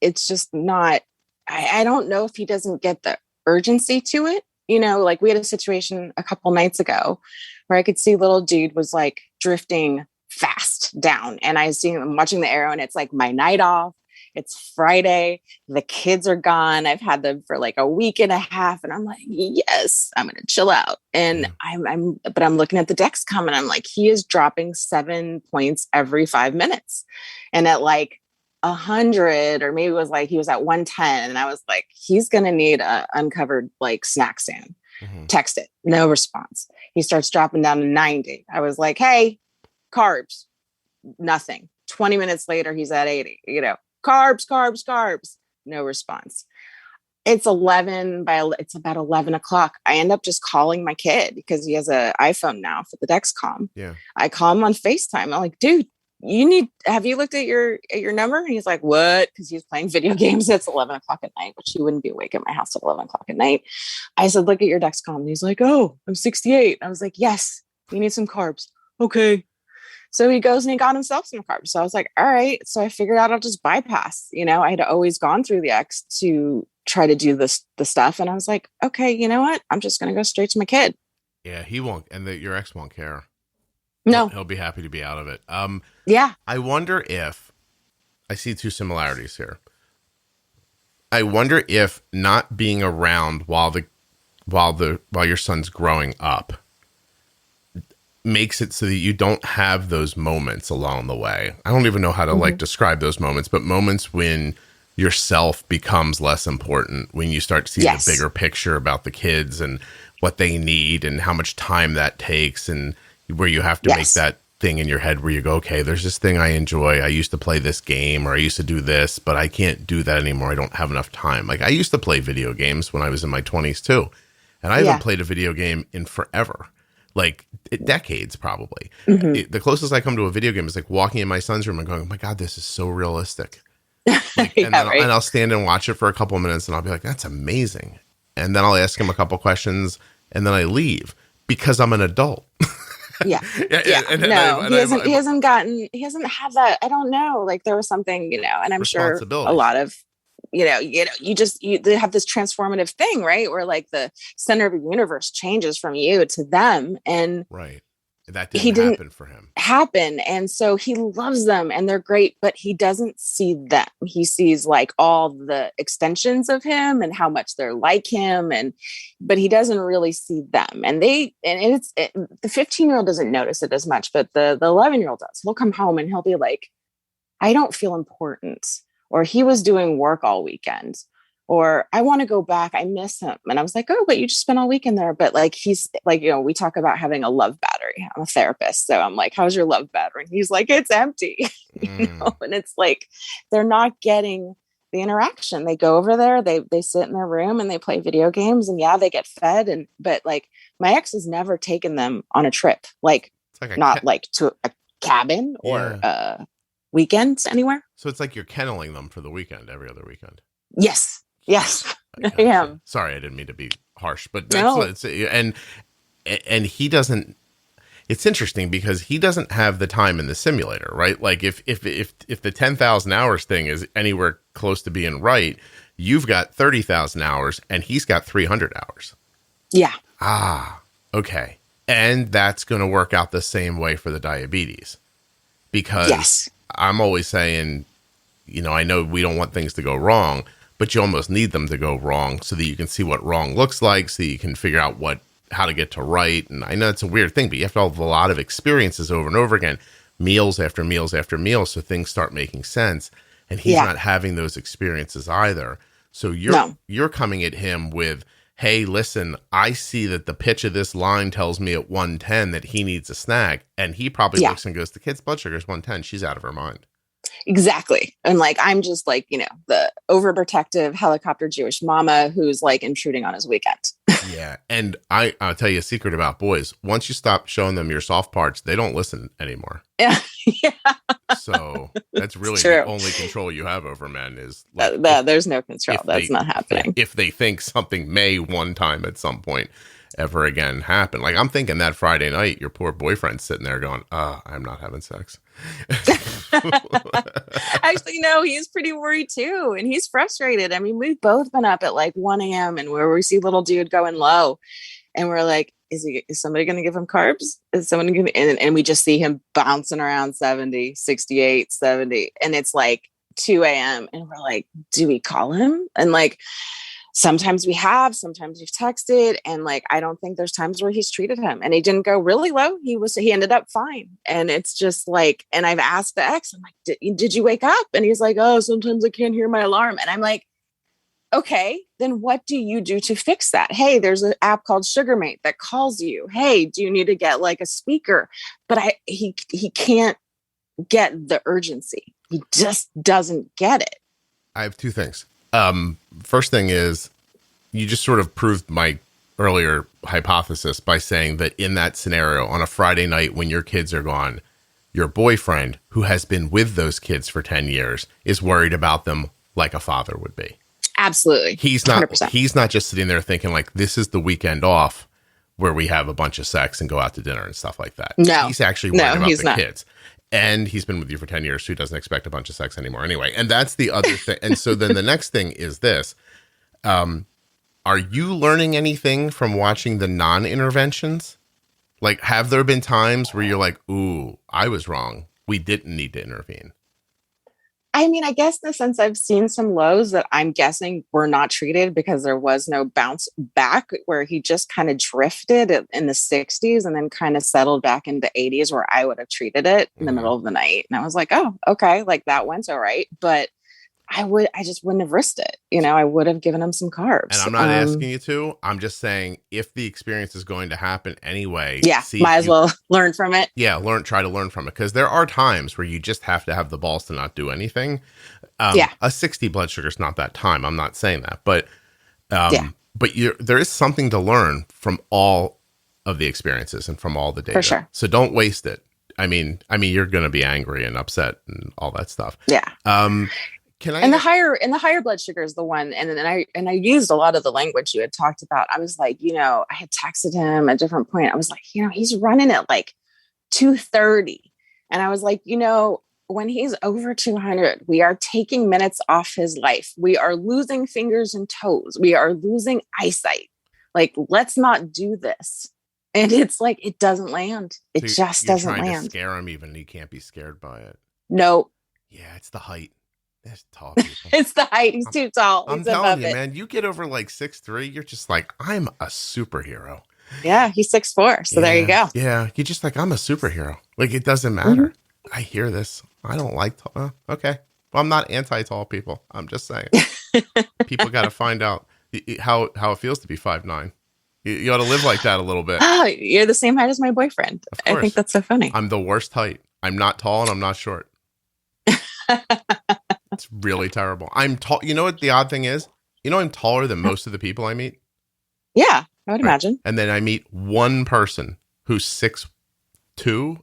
[SPEAKER 2] it's just not, I don't know if he doesn't get the urgency to it. You know, like we had a situation a couple nights ago where I could see little dude was like drifting fast down and I'm watching the arrow and it's like my night off. It's Friday. The kids are gone. I've had them for like a week and a half. And I'm like, yes, I'm going to chill out. And I'm looking at the Dexcom and I'm like, he is dropping 7 points every 5 minutes. And at like 100, or maybe it was like, he was at 110. And I was like, he's going to need a uncovered like snack stand. Text it. No response. He starts dropping down to 90. I was like, hey, carbs, nothing. 20 minutes later, he's at 80, carbs, no response. It's about 11 o'clock. I end up just calling my kid because he has an iPhone now for the Dexcom. Yeah. I call him on FaceTime. I'm like, dude, have you looked at your number? And he's like, what? Because he's playing video games. It's 11 o'clock at night, which he wouldn't be awake at my house at 11 o'clock at night. I said, look at your Dexcom. And he's like, oh, I'm 68. I was like, yes, you need some carbs. Okay. So he goes and he got himself some carbs. So I was like, all right. So I figured out I'll just bypass. You know, I had always gone through the X to try to do the stuff. And I was like, okay, you know what? I'm just going to go straight to my kid.
[SPEAKER 1] Yeah, he won't. And your ex won't care.
[SPEAKER 2] No.
[SPEAKER 1] He'll be happy to be out of it. I wonder if I see two similarities here. I wonder if not being around while your son's growing up makes it so that you don't have those moments along the way. I don't even know how to like describe those moments, but moments when yourself becomes less important when you start to see the bigger picture about the kids and what they need and how much time that takes, and where you have to make that thing in your head where you go, okay, there's this thing I enjoy. I used to play this game, or I used to do this, but I can't do that anymore. I don't have enough time. Like, I used to play video games when I was in my 20s too. And I haven't played a video game in forever, like decades probably. The closest I come to a video game is like walking in my son's room and going, oh my God, this is so realistic. Like, and I'll stand and watch it for a couple of minutes and I'll be like, that's amazing. And then I'll ask him a couple questions and then I leave because I'm an adult.
[SPEAKER 2] He hasn't had that. I don't know. Like, there was something, and I'm sure a lot of, you they have this transformative thing, right? Where like the center of the universe changes from you to them. And
[SPEAKER 1] that didn't happen for him.
[SPEAKER 2] And so he loves them and they're great, but he doesn't see them. He sees like all the extensions of him and how much they're like him. But he doesn't really see them. And the 15-year-old doesn't notice it as much, but the 11-year-old does. He'll come home and he'll be like, I don't feel important. Or he was doing work all weekend, or I want to go back. I miss him. And I was like, oh, but you just spent all weekend there. But like, he's like, we talk about having a love battery. I'm a therapist. So I'm like, how's your love battery? And he's like, it's empty, and it's like, they're not getting the interaction. They go over there, they sit in their room and they play video games, and they get fed. But like, my ex has never taken them on a trip, like not like to a cabin or weekends anywhere.
[SPEAKER 1] So it's like you're kenneling them for the weekend, every other weekend.
[SPEAKER 2] Yes, I am.
[SPEAKER 1] Sorry, I didn't mean to be harsh, but that's and he doesn't. It's interesting because he doesn't have the time in the simulator, right? Like if the 10,000 hours thing is anywhere close to being right, you've got 30,000 hours and he's got 300 hours.
[SPEAKER 2] Yeah.
[SPEAKER 1] Okay, and that's going to work out the same way for the diabetes, because I'm always saying, I know we don't want things to go wrong, but you almost need them to go wrong so that you can see what wrong looks like, so you can figure out how to get to right. And I know it's a weird thing, but you have to have a lot of experiences over and over again, meals after meals after meals, so things start making sense. And he's not having those experiences either. So you're coming at him with, hey, listen, I see that the pitch of this line tells me at 110 that he needs a snack. And he probably looks and goes, the kid's blood sugar is 110. She's out of her mind.
[SPEAKER 2] Exactly. And like, I'm just like, the overprotective helicopter Jewish mama who's like intruding on his weekend.
[SPEAKER 1] Yeah. And I'll tell you a secret about boys. Once you stop showing them your soft parts, they don't listen anymore. Yeah. So that's really the only control you have over men is like,
[SPEAKER 2] there's no control. That's not happening.
[SPEAKER 1] If they think something may one time at some point ever again happen. Like, I'm thinking that Friday night, your poor boyfriend's sitting there going, I'm not having sex.
[SPEAKER 2] Actually, no, he's pretty worried too. And he's frustrated. I mean, we've both been up at like 1 a.m. and where we see little dude going low. And we're like, is somebody going to give him carbs? Is someone going to, and we just see him bouncing around 70, 68, 70. And it's like 2 a.m. And we're like, do we call him? And like, sometimes sometimes we've texted, and like, I don't think there's times where he's treated him and he didn't go really low. He ended up fine. And it's just like, and I've asked the ex, I'm like, did you wake up? And he's like, oh, sometimes I can't hear my alarm. And I'm like, okay, then what do you do to fix that? Hey, there's an app called Sugarmate that calls you. Hey, do you need to get like a speaker? But he can't get the urgency. He just doesn't get it.
[SPEAKER 1] I have two things. First thing is, you just sort of proved my earlier hypothesis by saying that in that scenario on a Friday night when your kids are gone, your boyfriend, who has been with those kids for 10 years, is worried about them like a father would be.
[SPEAKER 2] Absolutely.
[SPEAKER 1] He's not
[SPEAKER 2] 100%.
[SPEAKER 1] He's not just sitting there thinking like, this is the weekend off where we have a bunch of sex and go out to dinner and stuff like that.
[SPEAKER 2] No.
[SPEAKER 1] He's actually worried about the kids. And he's been with you for 10 years, so he doesn't expect a bunch of sex anymore anyway. And that's the other thing. And so then the next thing is this. Are you learning anything from watching the non-interventions? Like, have there been times where you're like, ooh, I was wrong. We didn't need to intervene?
[SPEAKER 2] I mean, I guess in the sense I've seen some lows that I'm guessing were not treated because there was no bounce back, where he just kind of drifted in the 60s and then kind of settled back in the 80s where I would have treated it in the middle of the night. And I was like, oh, okay, like that went all right. But I just wouldn't have risked it. I would have given him some carbs.
[SPEAKER 1] And I'm not asking you to. I'm just saying, if the experience is going to happen anyway,
[SPEAKER 2] might as well learn from it.
[SPEAKER 1] Yeah, try to learn from it, because there are times where you just have to have the balls to not do anything. A 60 blood sugar is not that time. I'm not saying that, but there is something to learn from all of the experiences and from all the data.
[SPEAKER 2] For sure.
[SPEAKER 1] So don't waste it. I mean, you're going to be angry and upset and all that stuff.
[SPEAKER 2] Yeah.
[SPEAKER 1] The
[SPEAKER 2] higher blood sugar is the one. And then I used a lot of the language you had talked about. I was like, I had texted him at a different point. I was like, he's running at like 230. And I was like, when he's over 200, we are taking minutes off his life. We are losing fingers and toes. We are losing eyesight. Like, let's not do this. And it's like, it doesn't land. It just doesn't land.
[SPEAKER 1] You're trying to scare him, even he can't be scared by it.
[SPEAKER 2] No.
[SPEAKER 1] Yeah, it's the height. There's tall people.
[SPEAKER 2] It's the height. He's too tall.
[SPEAKER 1] I'm telling you, man, you get over like 6'3", you're just like, I'm a superhero.
[SPEAKER 2] Yeah, he's 6'4". So there you go.
[SPEAKER 1] Yeah, you're just like, I'm a superhero. Like, it doesn't matter. Mm-hmm. I hear this. I don't like tall. Okay. Well, I'm not anti-tall people. I'm just saying. People got to find out how it feels to be 5'9". You ought to live like that a little bit.
[SPEAKER 2] Oh, you're the same height as my boyfriend. I think that's so funny.
[SPEAKER 1] I'm the worst height. I'm not tall and I'm not short. It's really terrible. I'm tall. You know what the odd thing is? I'm taller than most of the people I meet.
[SPEAKER 2] Yeah, I would imagine.
[SPEAKER 1] And then I meet one person who's 6'2",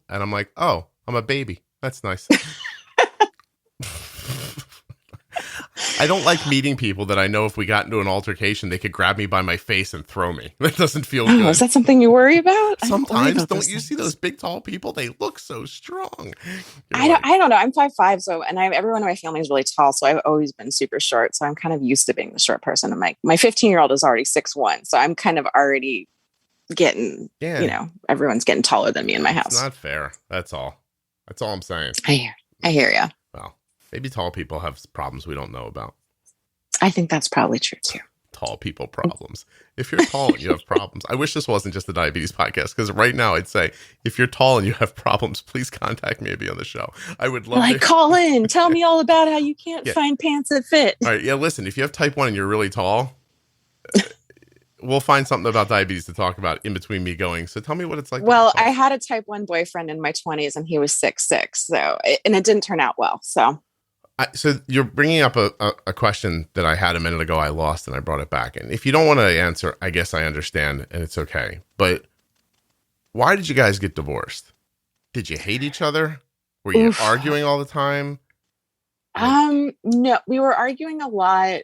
[SPEAKER 1] and I'm like, oh, I'm a baby. That's nice. I don't like meeting people that I know if we got into an altercation, they could grab me by my face and throw me. That doesn't feel good.
[SPEAKER 2] Is that something you worry about?
[SPEAKER 1] Sometimes. Don't you see those big, tall people? They look so strong.
[SPEAKER 2] I don't know. I'm 5'5", so, and everyone in my family is really tall, so I've always been super short. So I'm kind of used to being the short person. And my 15-year-old is already 6'1", so I'm kind of already getting, everyone's getting taller than me in my house.
[SPEAKER 1] It's not fair. That's all. That's all I'm saying.
[SPEAKER 2] I hear you.
[SPEAKER 1] Well, maybe tall people have problems we don't know about.
[SPEAKER 2] I think that's probably true too.
[SPEAKER 1] Tall people problems. If you're tall and you have problems, I wish this wasn't just a diabetes podcast, because right now I'd say, if you're tall and you have problems, please contact me and be on the show. I would love to
[SPEAKER 2] call in. Tell me all about how you can't find pants that fit.
[SPEAKER 1] All right. Yeah. Listen, if you have type 1 and you're really tall, we'll find something about diabetes to talk about in between me going. So tell me what it's like.
[SPEAKER 2] Well, I had a type 1 boyfriend in my 20s and he was 6'6". And it didn't turn out well.
[SPEAKER 1] So you're bringing up a question that I had a minute ago. I lost and I brought it back. And if you don't want to answer, I guess I understand and it's okay. But why did you guys get divorced? Did you hate each other? Were you arguing all the time?
[SPEAKER 2] No, we were arguing a lot.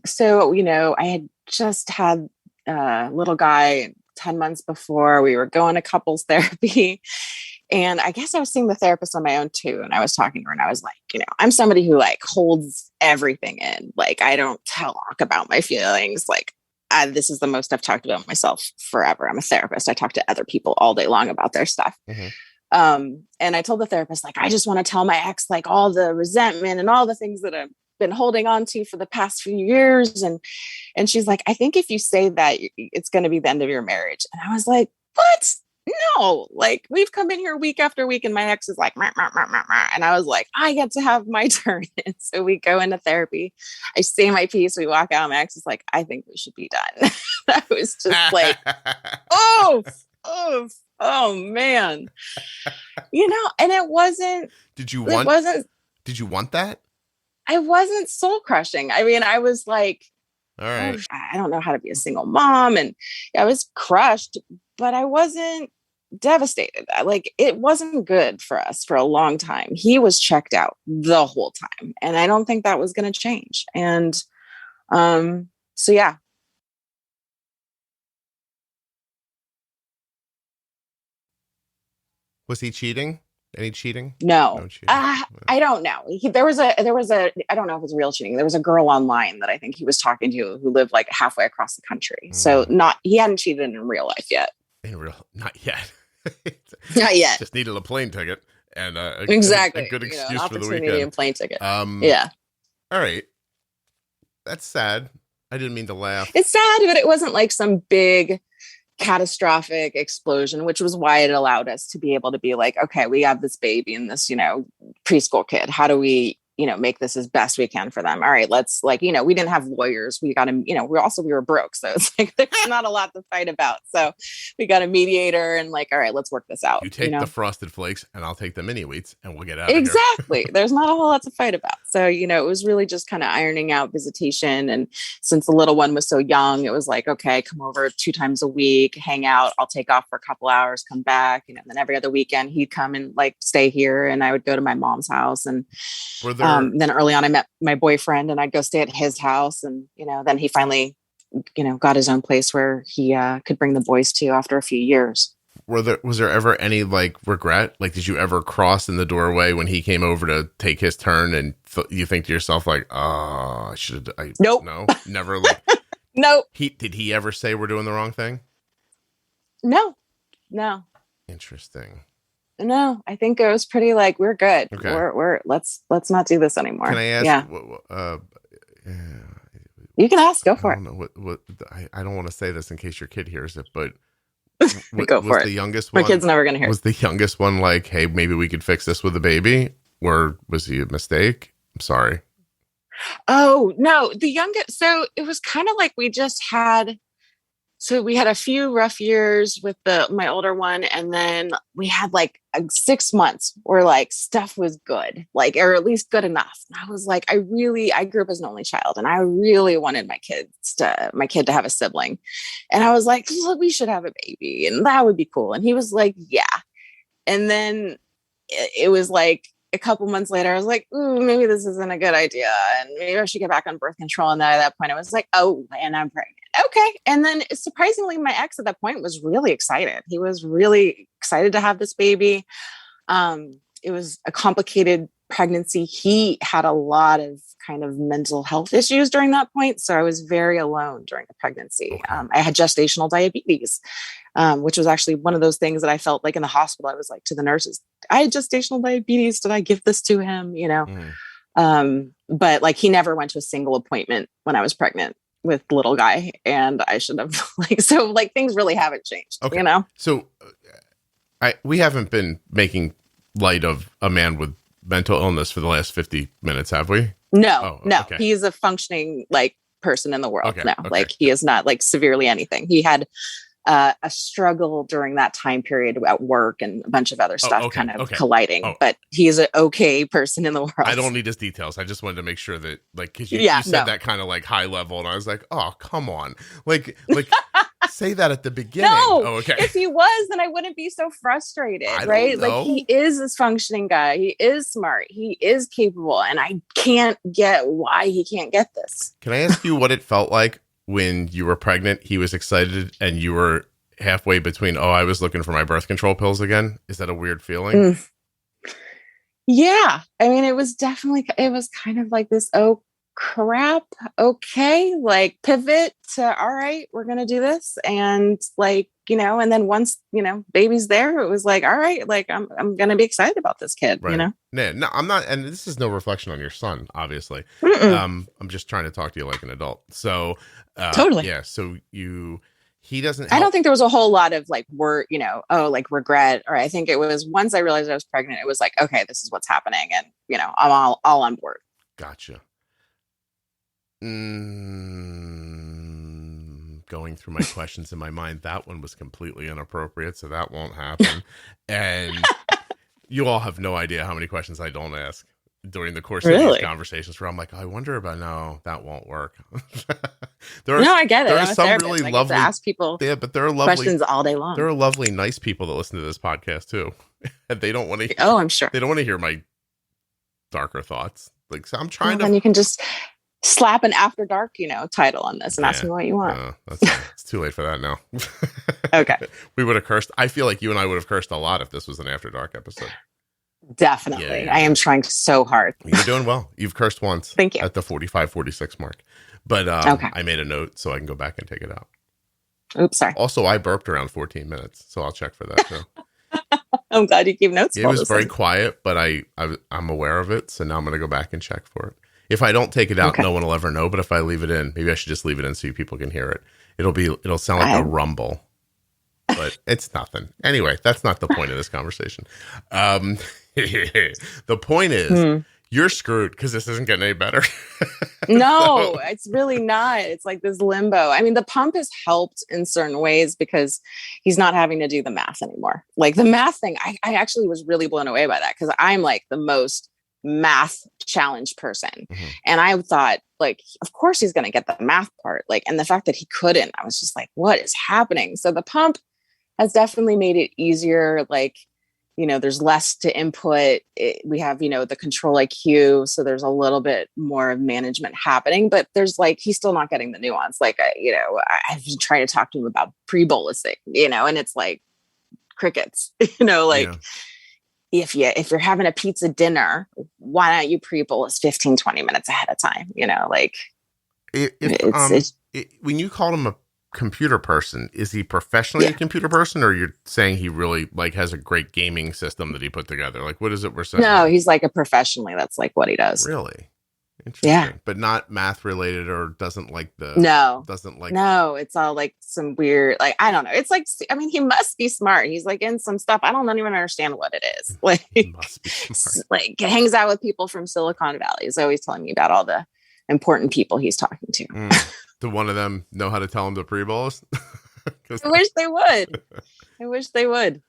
[SPEAKER 2] So, I had just had a little guy 10 months before. We were going to couples therapy. And I guess I was seeing the therapist on my own too. And I was talking to her and I was like, I'm somebody who holds everything in. I don't talk about my feelings. This is the most I've talked about myself forever. I'm a therapist. I talk to other people all day long about their stuff. Mm-hmm. And I told the therapist, I just want to tell my ex, all the resentment and all the things that I've been holding on to for the past few years. And she's like, I think if you say that, it's going to be the end of your marriage. And I was like, what? No, we've come in here week after week and my ex is like, meh, meh, meh, meh, meh. And I was like, I get to have my turn. And so we go into therapy. I say my piece. We walk out. My ex is like, I think we should be done. I was just like, oh man, and it wasn't,
[SPEAKER 1] did you want that?
[SPEAKER 2] I wasn't soul crushing. I mean, I was like,
[SPEAKER 1] all right,
[SPEAKER 2] I don't know how to be a single mom. And I was crushed, but I wasn't devastated. It wasn't good for us for a long time. He was checked out the whole time. And I don't think that was going to change. And, so yeah.
[SPEAKER 1] Was he cheating? Any cheating?
[SPEAKER 2] No cheating. I don't know. There was a, I don't know if it's real cheating. There was a girl online that I think he was talking to who lived halfway across the country. So he hadn't cheated in real life yet.
[SPEAKER 1] Not yet.
[SPEAKER 2] Not yet.
[SPEAKER 1] Just needed a plane ticket and a good excuse for the weekend.
[SPEAKER 2] And plane ticket. Yeah.
[SPEAKER 1] All right. That's sad. I didn't mean to laugh.
[SPEAKER 2] It's sad, but it wasn't some big catastrophic explosion, which was why it allowed us to be able to be okay, we have this baby and this, preschool kid. How do we make this as best we can for them. All right, let's we didn't have lawyers. We got to, we were broke. So it's like, there's not a lot to fight about. So we got a mediator and all right, let's work this out.
[SPEAKER 1] You take the Frosted Flakes and I'll take the mini wheats and we'll get out of
[SPEAKER 2] exactly. Here. There's not a whole lot to fight about. So, it was really just kind of ironing out visitation. And since the little one was so young, it was like, okay, come over 2 times a week, hang out. I'll take off for a couple hours, come back. And then every other weekend he'd come and stay here. And I would go to my mom's house. And then early on, I met my boyfriend and I'd go stay at his house. And, then he finally, got his own place where he could bring the boys to after a few years.
[SPEAKER 1] Was there ever any regret? Did you ever cross in the doorway when he came over to take his turn and you think to yourself
[SPEAKER 2] nope.
[SPEAKER 1] No, never
[SPEAKER 2] nope.
[SPEAKER 1] Did he ever say we're doing the wrong thing?
[SPEAKER 2] No.
[SPEAKER 1] Interesting.
[SPEAKER 2] No, I think it was pretty we're good.
[SPEAKER 1] Okay.
[SPEAKER 2] We're let's not do this anymore.
[SPEAKER 1] Can I ask?
[SPEAKER 2] Yeah. You can ask. Go for it.
[SPEAKER 1] I don't know I don't want to say this in case your kid hears it, but
[SPEAKER 2] go for it.
[SPEAKER 1] The youngest one,
[SPEAKER 2] my kid's never going to hear.
[SPEAKER 1] Was the youngest one hey, maybe we could fix this with a baby, or was he a mistake? I'm sorry.
[SPEAKER 2] Oh no, the youngest. So it was kind of we just had. So we had a few rough years with my older one, and then we had 6 months where stuff was good, or at least good enough. And I was I grew up as an only child, and I really wanted my kid to have a sibling, and I was like, look, we should have a baby, and that would be cool. And he was like, yeah. And then it was a couple months later, I was like, ooh, maybe this isn't a good idea. And maybe I should get back on birth control. And then at that point, I was like, oh, and I'm pregnant. Okay. And then surprisingly, my ex at that point was really excited. He was really excited to have this baby. It was a complicated pregnancy. He had a lot of kind of mental health issues during that point. So I was very alone during the pregnancy.
[SPEAKER 1] Okay.
[SPEAKER 2] I had gestational diabetes, which was actually one of those things that I felt in the hospital. I was to the nurses, I had gestational diabetes. Did I give this to him? But he never went to a single appointment when I was pregnant with little guy. And I should have things really haven't changed,
[SPEAKER 1] okay. So we haven't been making light of a man with mental illness for the last 50 minutes, have we?
[SPEAKER 2] No.
[SPEAKER 1] Okay.
[SPEAKER 2] He's a functioning person in the world.
[SPEAKER 1] Okay.
[SPEAKER 2] No,
[SPEAKER 1] okay.
[SPEAKER 2] He is not severely anything. He had a struggle during that time period at work and a bunch of other stuff colliding, but he's an okay person in the world.
[SPEAKER 1] I don't need his details. I just wanted to make sure that because you said that kind of high level, and I was like, oh, come on. Say that at the beginning.
[SPEAKER 2] No,
[SPEAKER 1] oh, okay.
[SPEAKER 2] If he was, then I wouldn't be so frustrated, right? He is this functioning guy. He is smart. He is capable. And I can't get why he can't get this.
[SPEAKER 1] Can I ask you what it felt like when you were pregnant? He was excited and you were halfway between, I was looking for my birth control pills again. Is that a weird feeling?
[SPEAKER 2] Yeah. I mean, it was kind of this, oh, crap. Okay. Pivot to, all right, we're going to do this. And and then once, baby's there, it was all right, I'm going to be excited about this kid,
[SPEAKER 1] right. No, I'm not. And this is no reflection on your son, obviously. I'm just trying to talk to you like an adult. So
[SPEAKER 2] totally.
[SPEAKER 1] Yeah. So he doesn't.
[SPEAKER 2] I don't think there was a whole lot of word, regret. Or I think it was once I realized I was pregnant, it was okay, this is what's happening. And, I'm all on board.
[SPEAKER 1] Gotcha. Going through my questions in my mind, that one was completely inappropriate, so that won't happen. And you all have no idea how many questions I don't ask during the course of these conversations where I'm I wonder about, no, that won't work.
[SPEAKER 2] I get it.
[SPEAKER 1] There are some really lovely,
[SPEAKER 2] ask people
[SPEAKER 1] but there are lovely
[SPEAKER 2] questions all day long.
[SPEAKER 1] There are lovely, nice people that listen to this podcast too. And they don't want to,
[SPEAKER 2] I'm sure.
[SPEAKER 1] They don't want to hear my darker thoughts. So I'm trying to.
[SPEAKER 2] And you can just slap an After Dark, title on this and ask me what you want.
[SPEAKER 1] It's too late for that now.
[SPEAKER 2] Okay.
[SPEAKER 1] We would have cursed. I feel like you and I would have cursed a lot if this was an After Dark episode.
[SPEAKER 2] Definitely. Yeah. I am trying so hard.
[SPEAKER 1] You're doing well. You've cursed once.
[SPEAKER 2] Thank you.
[SPEAKER 1] At the 45, 46 mark. But I made a note so I can go back and take it out.
[SPEAKER 2] Oops, sorry.
[SPEAKER 1] Also, I burped around 14 minutes, so I'll check for that too.
[SPEAKER 2] I'm glad you keep notes.
[SPEAKER 1] It was very quiet, but I'm aware of it, so now I'm going to go back and check for it. If I don't take it out, no one will ever know. But if I leave it in, maybe I should just leave it in so people can hear it. It'll sound like a rumble, but it's nothing. Anyway, that's not the point of this conversation. The point is, You're screwed because this isn't getting any better.
[SPEAKER 2] No,
[SPEAKER 1] So,
[SPEAKER 2] it's really not. It's like this limbo. I mean, the pump has helped in certain ways because he's not having to do the math anymore. Like the math thing, I actually was really blown away by that because I'm like the most math challenged person. And I thought, like, of course he's going to get the math part. Like, and the fact that he couldn't, I was just like, what is happening? So the pump has definitely made it easier. Like, there's less to input. We have, the control IQ. So there's a little bit more of management happening, but there's like, he's still not getting the nuance. Like, I've been trying to talk to him about pre-bolusing, and it's like crickets, like if you're having a pizza dinner, why don't you pre-bolus 15, 20 minutes ahead of time? Like
[SPEAKER 1] when you called him a computer person, is he professionally a computer person, or you're saying he really like has a great gaming system that he put together? Like, what is it we're saying?
[SPEAKER 2] No, he's like a professionally. That's like what he does.
[SPEAKER 1] Really? Interesting. But not math related, or doesn't like
[SPEAKER 2] no, it's all like some weird, like, I don't know. It's like, I mean, he must be smart. He's like in some stuff. I don't even understand what it is. Like,
[SPEAKER 1] he must be smart.
[SPEAKER 2] Like, he hangs out with people from Silicon Valley. He's always telling me about all the important people he's talking to.
[SPEAKER 1] Do one of them know how to tell him to pre-bolus?
[SPEAKER 2] I wish they would.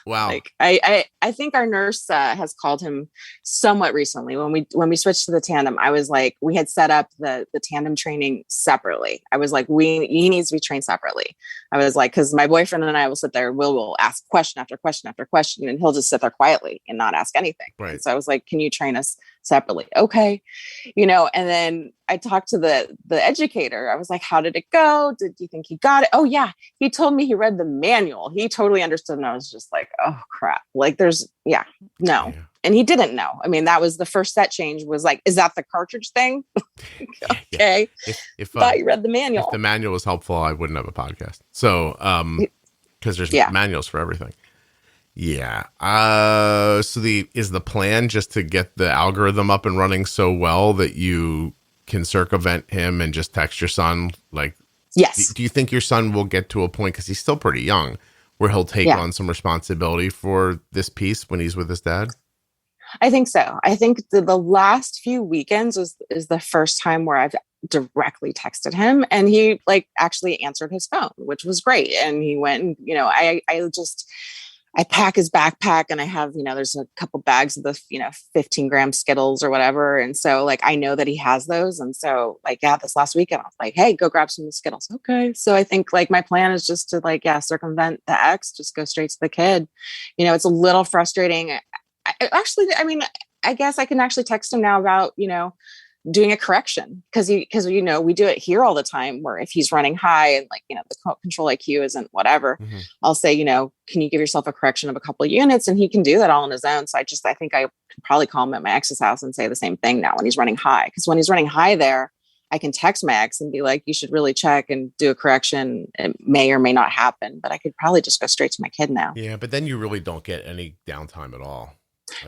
[SPEAKER 1] Wow.
[SPEAKER 2] Like I think our nurse has called him somewhat recently when we switched to the tandem. I was like, we had set up the tandem training separately. I was like, he needs to be trained separately. I was like, because my boyfriend and I will sit there, we'll ask question after question after question, and he'll just sit there quietly and not ask anything.
[SPEAKER 1] Right.
[SPEAKER 2] And so I was like, can you train us separately? Okay. And then I talked to the educator. I was like, how did it go? Did you think he got it? Oh yeah. He told me he read the manual. He totally understood. And I was just like, oh crap. Like no. Yeah. And he didn't know. I mean, that was the first set change was like, is that the cartridge thing? Okay.
[SPEAKER 1] If
[SPEAKER 2] thought you read the manual.
[SPEAKER 1] If the manual was helpful, I wouldn't have a podcast. So, because there's manuals for everything. Yeah. So is the plan just to get the algorithm up and running so well that you can circumvent him and just text your son? Like,
[SPEAKER 2] yes.
[SPEAKER 1] Do you think your son will get to a point, because he's still pretty young, where he'll take on some responsibility for this piece when he's with his dad?
[SPEAKER 2] I think so. I think the last few weekends is the first time where I've directly texted him, and he like actually answered his phone, which was great. And he went and, I pack his backpack, and I have, there's a couple bags of the, 15-gram Skittles or whatever. And so like, I know that he has those. And so like, this last weekend, I was like, hey, go grab some Skittles. Okay. So I think like my plan is just to like, circumvent the ex, just go straight to the kid. It's a little frustrating. I guess I can actually text him now about, doing a correction because we do it here all the time, where if he's running high and like, the control IQ isn't whatever, I'll say, can you give yourself a correction of a couple of units? And he can do that all on his own. So I think I could probably call him at my ex's house and say the same thing now when he's running high. Because when he's running high there, I can text my ex and be like, you should really check and do a correction. It may or may not happen, but I could probably just go straight to my kid now.
[SPEAKER 1] Yeah, but then you really don't get any downtime at all.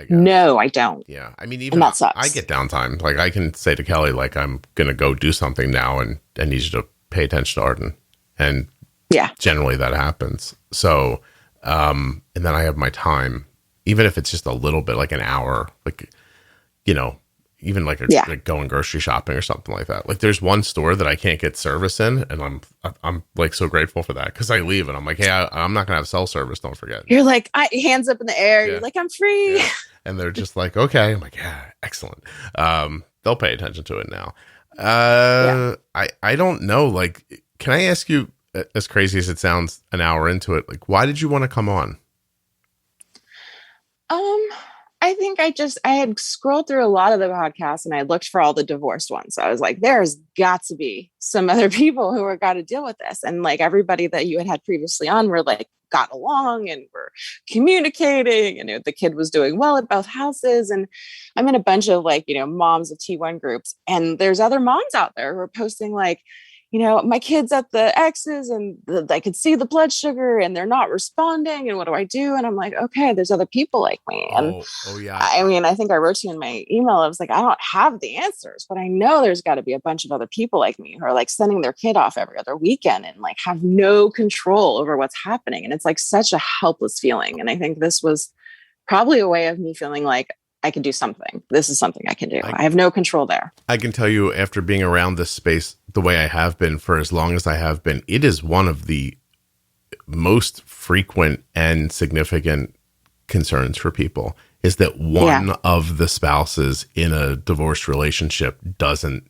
[SPEAKER 2] No, I don't.
[SPEAKER 1] Yeah. I mean, even
[SPEAKER 2] that sucks.
[SPEAKER 1] I get downtime. Like I can say to Kelly, like, I'm going to go do something now, and I need you to pay attention to Arden. And generally that happens. So, and then I have my time, even if it's just a little bit, like an hour, like, even like going grocery shopping or something like that. Like there's one store that I can't get service in, and I'm like so grateful for that, because I leave and I'm like, hey, I'm not gonna have cell service. Don't forget.
[SPEAKER 2] You're like, hands up in the air. Yeah. You're like, I'm free.
[SPEAKER 1] Yeah. And they're just like, okay. I'm like, yeah, excellent. They'll pay attention to it now. I don't know. Like, can I ask you, as crazy as it sounds, an hour into it, like, why did you want to come on?
[SPEAKER 2] I think I had scrolled through a lot of the podcasts and I looked for all the divorced ones. So I was like, there's got to be some other people who are got to deal with this. And like everybody that you had previously on were like, got along and were communicating, and the kid was doing well at both houses. And I'm in a bunch of like, moms of T1 groups, and there's other moms out there who are posting like, my kid's at the X's and I could see the blood sugar and they're not responding. And what do I do? And I'm like, okay, there's other people like me. And
[SPEAKER 1] yeah.
[SPEAKER 2] I mean, I think I wrote to you in my email. I was like, I don't have the answers, but I know there's got to be a bunch of other people like me who are like sending their kid off every other weekend and like have no control over what's happening. And it's like such a helpless feeling. And I think this was probably a way of me feeling like I can do something. This is something I can do. I have no control there.
[SPEAKER 1] I can tell you, after being around this space the way I have been for as long as I have been, it is one of the most frequent and significant concerns for people is that one of the spouses in a divorced relationship doesn't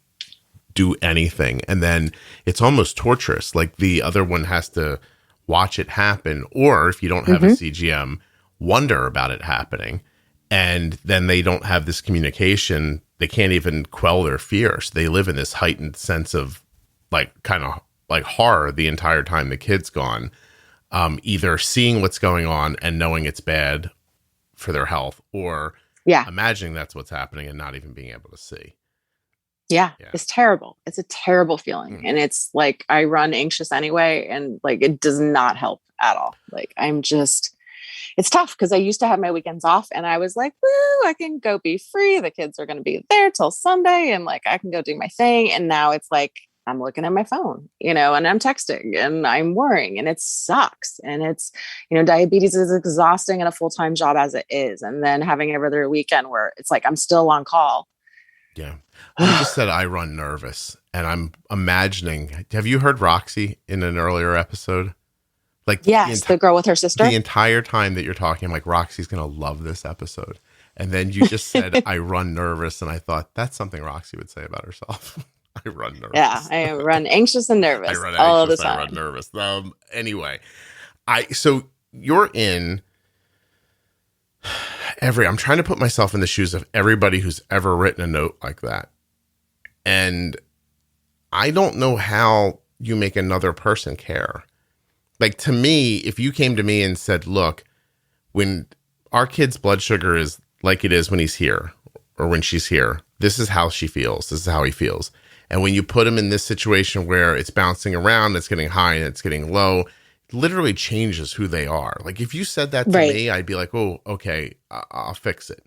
[SPEAKER 1] do anything. And then it's almost torturous. Like the other one has to watch it happen. Or if you don't have a CGM, wonder about it happening. And then they don't have this communication. They can't even quell their fear. So they live in this heightened sense of like kind of like horror the entire time the kid's gone. Either seeing what's going on and knowing it's bad for their health, or imagining that's what's happening and not even being able to see.
[SPEAKER 2] Yeah, it's terrible. It's a terrible feeling. And it's like, I run anxious anyway. And like, it does not help at all. Like, it's tough because I used to have my weekends off and I was like, woo, I can go be free. The kids are going to be there till Sunday and like, I can go do my thing. And now it's like, I'm looking at my phone, and I'm texting and I'm worrying and it sucks. And it's, diabetes is exhausting and a full-time job as it is. And then having every other weekend where it's like, I'm still on call.
[SPEAKER 1] Yeah. You just said I run nervous and I'm imagining, have you heard Roxy in an earlier episode? Like
[SPEAKER 2] yes, the girl with her sister.
[SPEAKER 1] The entire time that you're talking, I'm like, Roxy's going to love this episode. And then you just said, I run nervous. And I thought that's something Roxy would say about herself. I run nervous.
[SPEAKER 2] Yeah, I run anxious and nervous all the time.
[SPEAKER 1] I run nervous. Anyway, so you're in I'm trying to put myself in the shoes of everybody who's ever written a note like that. And I don't know how you make another person care. Like, to me, if you came to me and said, look, when our kid's blood sugar is like it is when he's here or when she's here, this is how she feels. This is how he feels. And when you put him in this situation where it's bouncing around, it's getting high and it's getting low, it literally changes who they are. Like, if you said that to me, I'd be like, oh, okay, I'll fix it.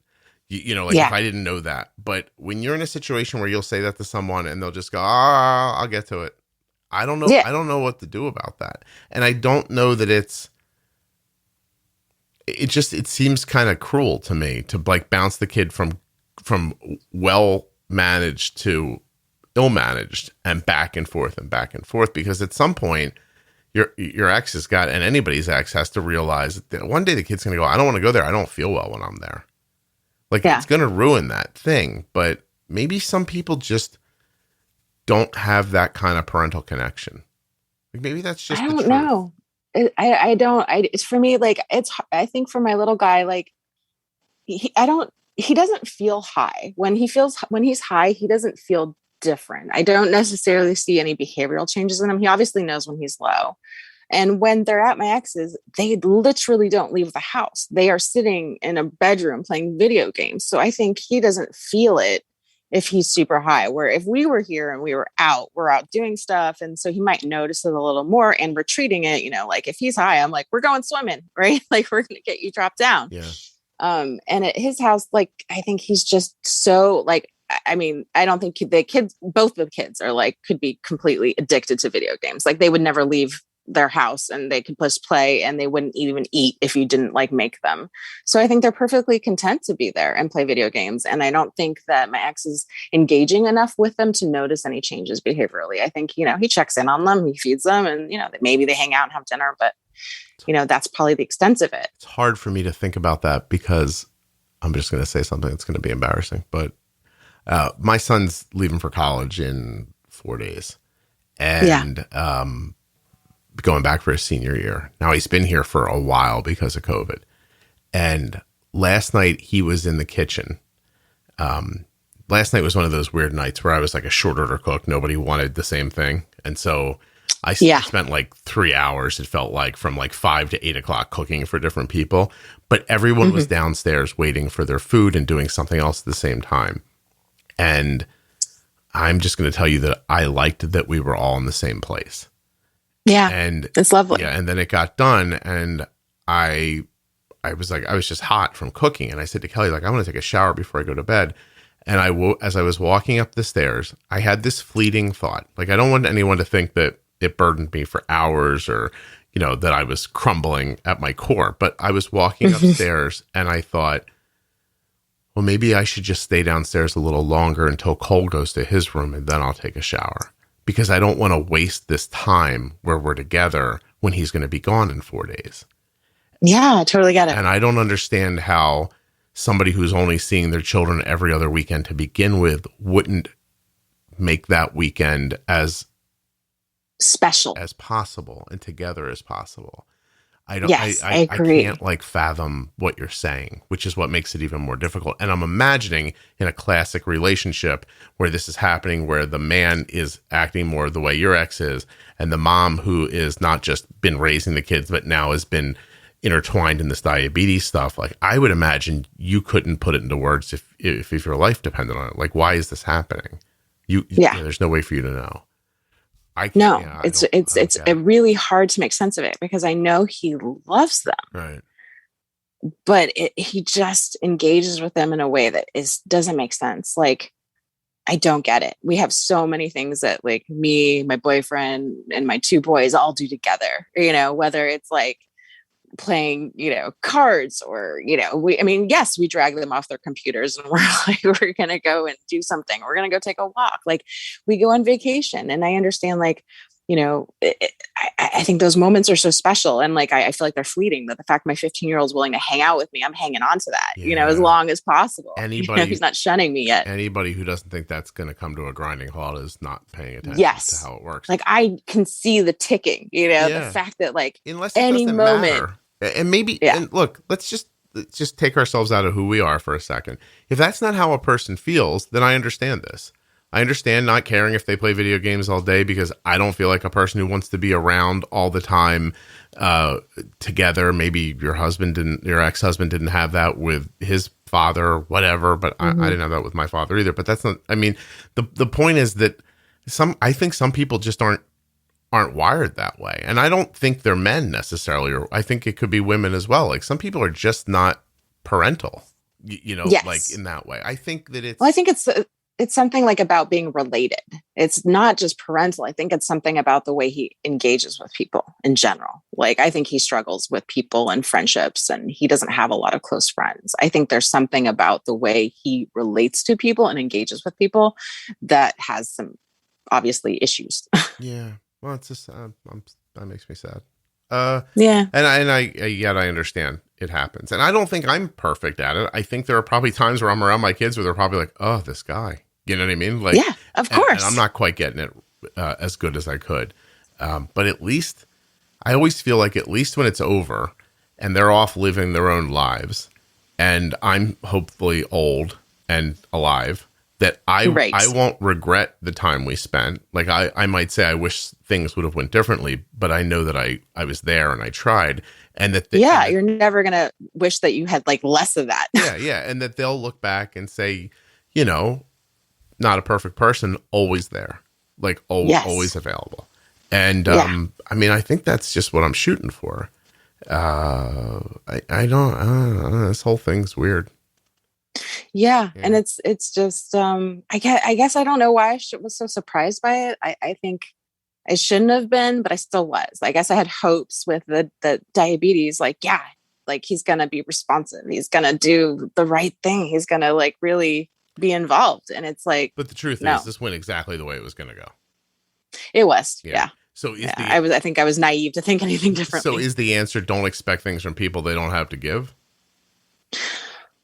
[SPEAKER 1] If I didn't know that. But when you're in a situation where you'll say that to someone and they'll just go, I'll get to it. I don't know. Yeah. I don't know what to do about that. And I don't know that it seems kind of cruel to me to like bounce the kid from well managed to ill managed and back and forth, because at some point your ex has got, and anybody's ex has to realize that one day the kid's going to go, I don't want to go there. I don't feel well when I'm there. Like, it's going to ruin that thing. But maybe some people just don't have that kind of parental connection. Like, maybe that's just,
[SPEAKER 2] I don't know. I don't, it's for me, like, I think for my little guy, like, he doesn't feel high. When he's high, he doesn't feel different. I don't necessarily see any behavioral changes in him. He obviously knows when he's low. And when they're at my ex's, they literally don't leave the house. They are sitting in a bedroom playing video games. So I think he doesn't feel it if he's super high, where if we were here and we're out doing stuff. And so he might notice it a little more, and we're treating it, like if he's high, I'm like, we're going swimming, right? Like, we're going to get you dropped down.
[SPEAKER 1] Yeah.
[SPEAKER 2] And at his house, like, I think he's just so like, I mean, I don't think both the kids are like, could be completely addicted to video games. Like, they would never leave their house and they could just play, and they wouldn't even eat if you didn't like make them. So I think they're perfectly content to be there and play video games. And I don't think that my ex is engaging enough with them to notice any changes behaviorally. I think, he checks in on them, he feeds them, and, maybe they hang out and have dinner, but that's probably the extent of it.
[SPEAKER 1] It's hard for me to think about that because I'm just going to say something that's going to be embarrassing, but my son's leaving for college in 4 days, and going back for his senior year. Now, he's been here for a while because of COVID. And last night he was in the kitchen. Last night was one of those weird nights where I was like a short order cook. Nobody wanted the same thing. And so I spent like 3 hours, it felt like, from like 5 to 8 o'clock cooking for different people. But everyone was downstairs waiting for their food and doing something else at the same time. And I'm just going to tell you that I liked that we were all in the same place.
[SPEAKER 2] Yeah.
[SPEAKER 1] And
[SPEAKER 2] it's lovely.
[SPEAKER 1] Yeah. And then it got done, and I was just hot from cooking. And I said to Kelly, like, I want to take a shower before I go to bed. And as I was walking up the stairs, I had this fleeting thought. Like, I don't want anyone to think that it burdened me for hours or, that I was crumbling at my core. But I was walking upstairs and I thought, well, maybe I should just stay downstairs a little longer until Cole goes to his room and then I'll take a shower, because I don't want to waste this time where we're together when he's going to be gone in 4 days.
[SPEAKER 2] Yeah, I totally get it.
[SPEAKER 1] And I don't understand how somebody who's only seeing their children every other weekend to begin with wouldn't make that weekend as
[SPEAKER 2] special
[SPEAKER 1] as possible and together as possible. I
[SPEAKER 2] agree.
[SPEAKER 1] I can't fathom what you're saying, which is what makes it even more difficult. And I'm imagining in a classic relationship where this is happening, where the man is acting more the way your ex is, and the mom, who is not just been raising the kids, but now has been intertwined in this diabetes stuff. I would imagine you couldn't put it into words if your life depended on it. Why is this happening? There's no way for you to know.
[SPEAKER 2] It's really hard to make sense of it, because I know he loves them,
[SPEAKER 1] right?
[SPEAKER 2] But he just engages with them in a way that doesn't make sense. I don't get it. We have so many things that me, my boyfriend, and my 2 boys all do together, whether it's playing, cards, or, yes, we drag them off their computers and we're going to go and do something. We're going to go take a walk. We go on vacation, and I understand, I think those moments are so special. And I feel like they're fleeting, that the fact my 15-year-old is willing to hang out with me, I'm hanging on to that, as long as possible. He's not shunning me yet.
[SPEAKER 1] Anybody who doesn't think that's going to come to a grinding halt is not paying attention to how it works.
[SPEAKER 2] I can see the ticking, the fact that
[SPEAKER 1] unless it
[SPEAKER 2] any moment
[SPEAKER 1] matter. And maybe, and look, let's just take ourselves out of who we are for a second. If that's not how a person feels, then I understand this. I understand not caring if they play video games all day, because I don't feel like a person who wants to be around all the time together. Maybe your ex-husband didn't have that with his father or whatever, but I didn't have that with my father either. But that's not, the point is that I think some people just aren't wired that way. And I don't think they're men necessarily, or I think it could be women as well. Some people are just not parental,
[SPEAKER 2] yes.
[SPEAKER 1] In that way. I think that
[SPEAKER 2] I think it's something about being related. It's not just parental. I think it's something about the way he engages with people in general. I think he struggles with people and friendships, and he doesn't have a lot of close friends. I think there's something about the way he relates to people and engages with people that has some obviously issues.
[SPEAKER 1] Yeah. Well, it's just that makes me sad.
[SPEAKER 2] Yeah,
[SPEAKER 1] and I understand it happens, and I don't think I'm perfect at it. I think there are probably times where I'm around my kids where they're probably like, "Oh, this guy," you know what I mean?
[SPEAKER 2] Yeah, of course.
[SPEAKER 1] And I'm not quite getting it as good as I could, but at least I always feel like, at least when it's over and they're off living their own lives, and I'm hopefully old and alive, that I won't regret the time we spent. I might say I wish things would have went differently, but I know that I was there and I tried, and that
[SPEAKER 2] you're never gonna wish that you had less of that.
[SPEAKER 1] yeah, and that they'll look back and say, not a perfect person, always there, always available. And I think that's just what I'm shooting for. I don't this whole thing's weird.
[SPEAKER 2] Yeah. And it's just, I guess I don't know why I was so surprised by it. I think I shouldn't have been, but I still was. I guess I had hopes with the diabetes, he's going to be responsive. He's going to do the right thing. He's going to really be involved. And it's but
[SPEAKER 1] the truth is, this went exactly the way it was going to go.
[SPEAKER 2] It was. Yeah.
[SPEAKER 1] So
[SPEAKER 2] I think I was naive to think anything differently.
[SPEAKER 1] So is the answer, don't expect things from people they don't have to give?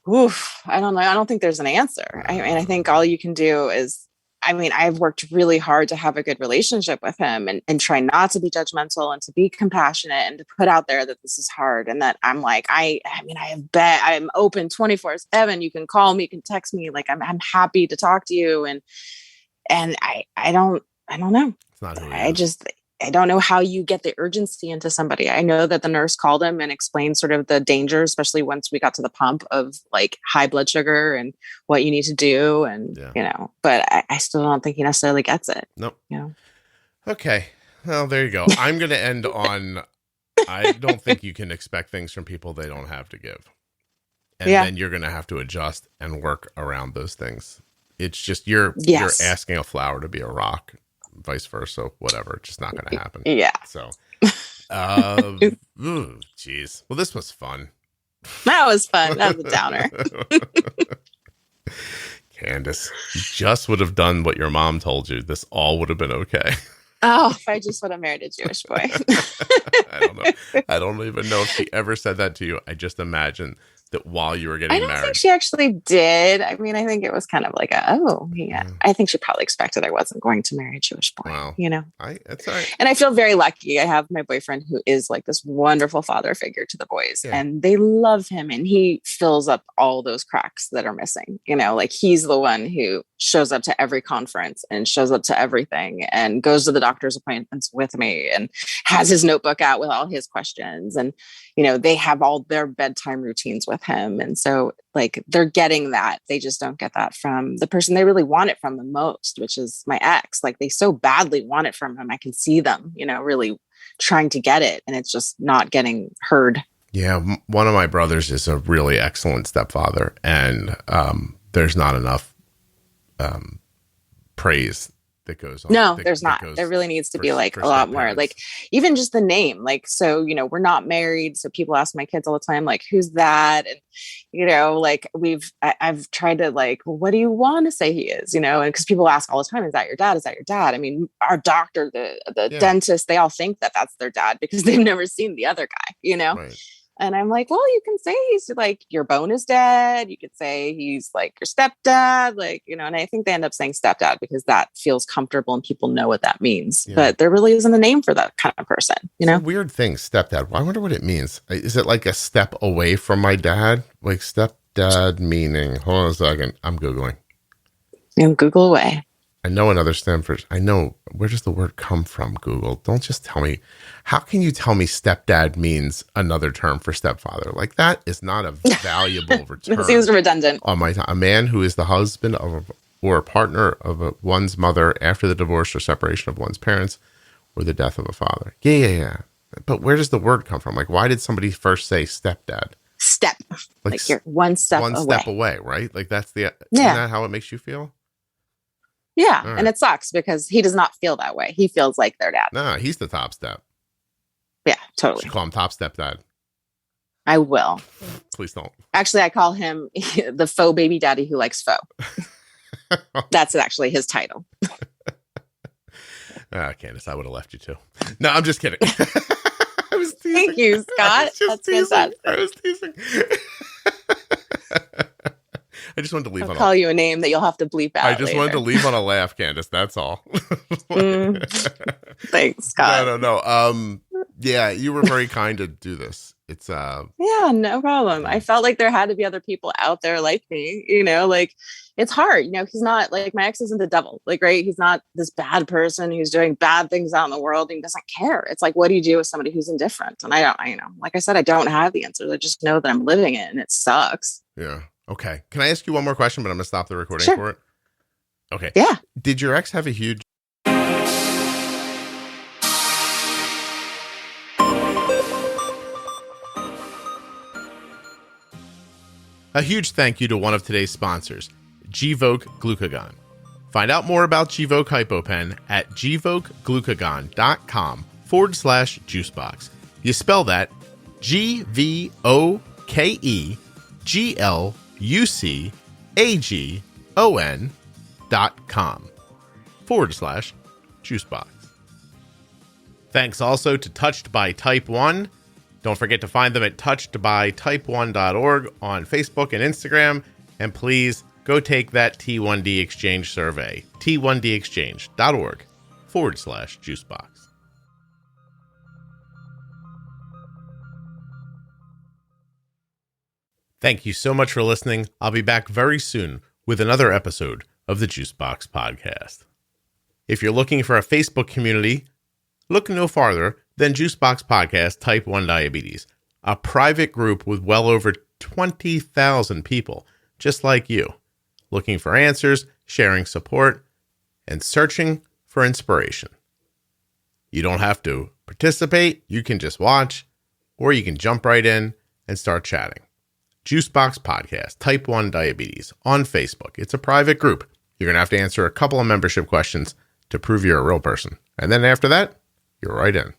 [SPEAKER 2] Oof, I don't know. I don't think there's an answer. I think all you can do is, I've worked really hard to have a good relationship with him and try not to be judgmental and to be compassionate and to put out there that this is hard, and that I'm I'm open 24/7. You can call me, you can text me. I'm happy to talk to you. And I don't know.
[SPEAKER 1] It's not who
[SPEAKER 2] I don't know how you get the urgency into somebody. I know that the nurse called him and explained sort of the danger, especially once we got to the pump, of high blood sugar and what you need to do. And, but I still don't think he necessarily gets it.
[SPEAKER 1] Nope. Okay. Well, there you go. I'm going to end on, I don't think you can expect things from people they don't have to give. And then you're going to have to adjust and work around those things. It's just, you're asking a flower to be a rock. Vice versa, whatever. It's just not going to happen.
[SPEAKER 2] Yeah.
[SPEAKER 1] So, geez. Well, this was fun.
[SPEAKER 2] That was fun. That was a downer.
[SPEAKER 1] Candace, you just would have done what your mom told you. This all would have been okay.
[SPEAKER 2] Oh, if I just would have married a Jewish boy.
[SPEAKER 1] I don't know. I don't even know if she ever said that to you. I just imagine that while you were getting married.
[SPEAKER 2] I don't think she actually did. I mean, I think it was kind of like I think she probably expected I wasn't going to marry a Jewish boy,
[SPEAKER 1] Wow. That's all right.
[SPEAKER 2] And I feel very lucky. I have my boyfriend who is like this wonderful father figure to the boys, and they love him, and he fills up all those cracks that are missing. Like he's the one who shows up to every conference and shows up to everything and goes to the doctor's appointments with me and has his notebook out with all his questions. And, they have all their bedtime routines with him. And so like they're getting that. They just don't get that from the person they really want it from the most, which is my ex. Like they so badly want it from him. I can see them, really trying to get it, and it's just not getting heard.
[SPEAKER 1] Yeah. One of my brothers is a really excellent stepfather, and there's not enough praise that goes on.
[SPEAKER 2] No, there's not. There really needs to be like a lot more, parents. Like even just the name, like, so, we're not married. So people ask my kids all the time, like, who's that? And, like I've tried to like, well, what do you want to say he is, and because people ask all the time, is that your dad? Is that your dad? I mean, our doctor, the dentist, they all think that that's their dad because they've never seen the other guy, Right. And I'm like, well, you can say he's like your bonus dad. You could say he's like your stepdad, like, and I think they end up saying stepdad because that feels comfortable and people know what that means. Yeah. But there really isn't a name for that kind of person,
[SPEAKER 1] It's a weird thing, stepdad. I wonder what it means. Is it like a step away from my dad? Like stepdad meaning, hold on a second. I'm Googling.
[SPEAKER 2] And Google away.
[SPEAKER 1] I know another Stanford. I know. Where does the word come from, Google? Don't just tell me. How can you tell me stepdad means another term for stepfather? Like that is not a valuable return.
[SPEAKER 2] It seems redundant.
[SPEAKER 1] On my time. A man who is the husband of or partner of one's mother after the divorce or separation of one's parents or the death of a father. Yeah. But where does the word come from? Like, why did somebody first say stepdad?
[SPEAKER 2] Step. Like you're one step away.
[SPEAKER 1] One step away, right? Like that's isn't that how it makes you feel?
[SPEAKER 2] Yeah. Right. And it sucks because he does not feel that way. He feels like their dad.
[SPEAKER 1] Nah, he's the top step.
[SPEAKER 2] Yeah, totally.
[SPEAKER 1] You call him top step dad.
[SPEAKER 2] I will.
[SPEAKER 1] Please don't.
[SPEAKER 2] Actually, I call him the faux baby daddy who likes faux. That's actually his title.
[SPEAKER 1] Candace, I would have left you too. No, I'm just kidding. I was teasing.
[SPEAKER 2] Thank you, Scott. That's fantastic.
[SPEAKER 1] I was teasing. I just wanted to leave
[SPEAKER 2] I'll call you a name that you'll have to bleep out.
[SPEAKER 1] I just wanted to leave on a laugh, Candace. That's all.
[SPEAKER 2] Thanks, Scott.
[SPEAKER 1] No. Yeah, you were very kind to do this. It's
[SPEAKER 2] yeah, no problem. I felt like there had to be other people out there like me, like it's hard. He's not like my ex isn't the devil, like, right? He's not this bad person who's doing bad things out in the world and doesn't care. It's like, what do you do with somebody who's indifferent? And I like I said, I don't have the answers. I just know that I'm living it and it sucks.
[SPEAKER 1] Yeah. Okay. Can I ask you one more question, but I'm going to stop the recording for it? Okay.
[SPEAKER 2] Yeah.
[SPEAKER 1] Did your ex have a huge... A huge thank you to one of today's sponsors, Gvoke Glucagon. Find out more about Gvoke HypoPen at gvokeglucagon.com/juicebox. You spell that GVOKEGLUCAGON.com/juicebox. Thanks also to Touched by Type 1. Don't forget to find them at touchedbytype1.org on Facebook and Instagram. And please go take that T1D exchange survey, t1dexchange.org/juicebox. Thank you so much for listening. I'll be back very soon with another episode of the Juicebox Podcast. If you're looking for a Facebook community, look no farther than Juicebox Podcast Type 1 Diabetes, a private group with well over 20,000 people just like you, looking for answers, sharing support, and searching for inspiration. You don't have to participate, you can just watch, or you can jump right in and start chatting. Juicebox Podcast Type 1 Diabetes on Facebook. It's a private group. You're going to have to answer a couple of membership questions to prove you're a real person. And then after that, you're right in.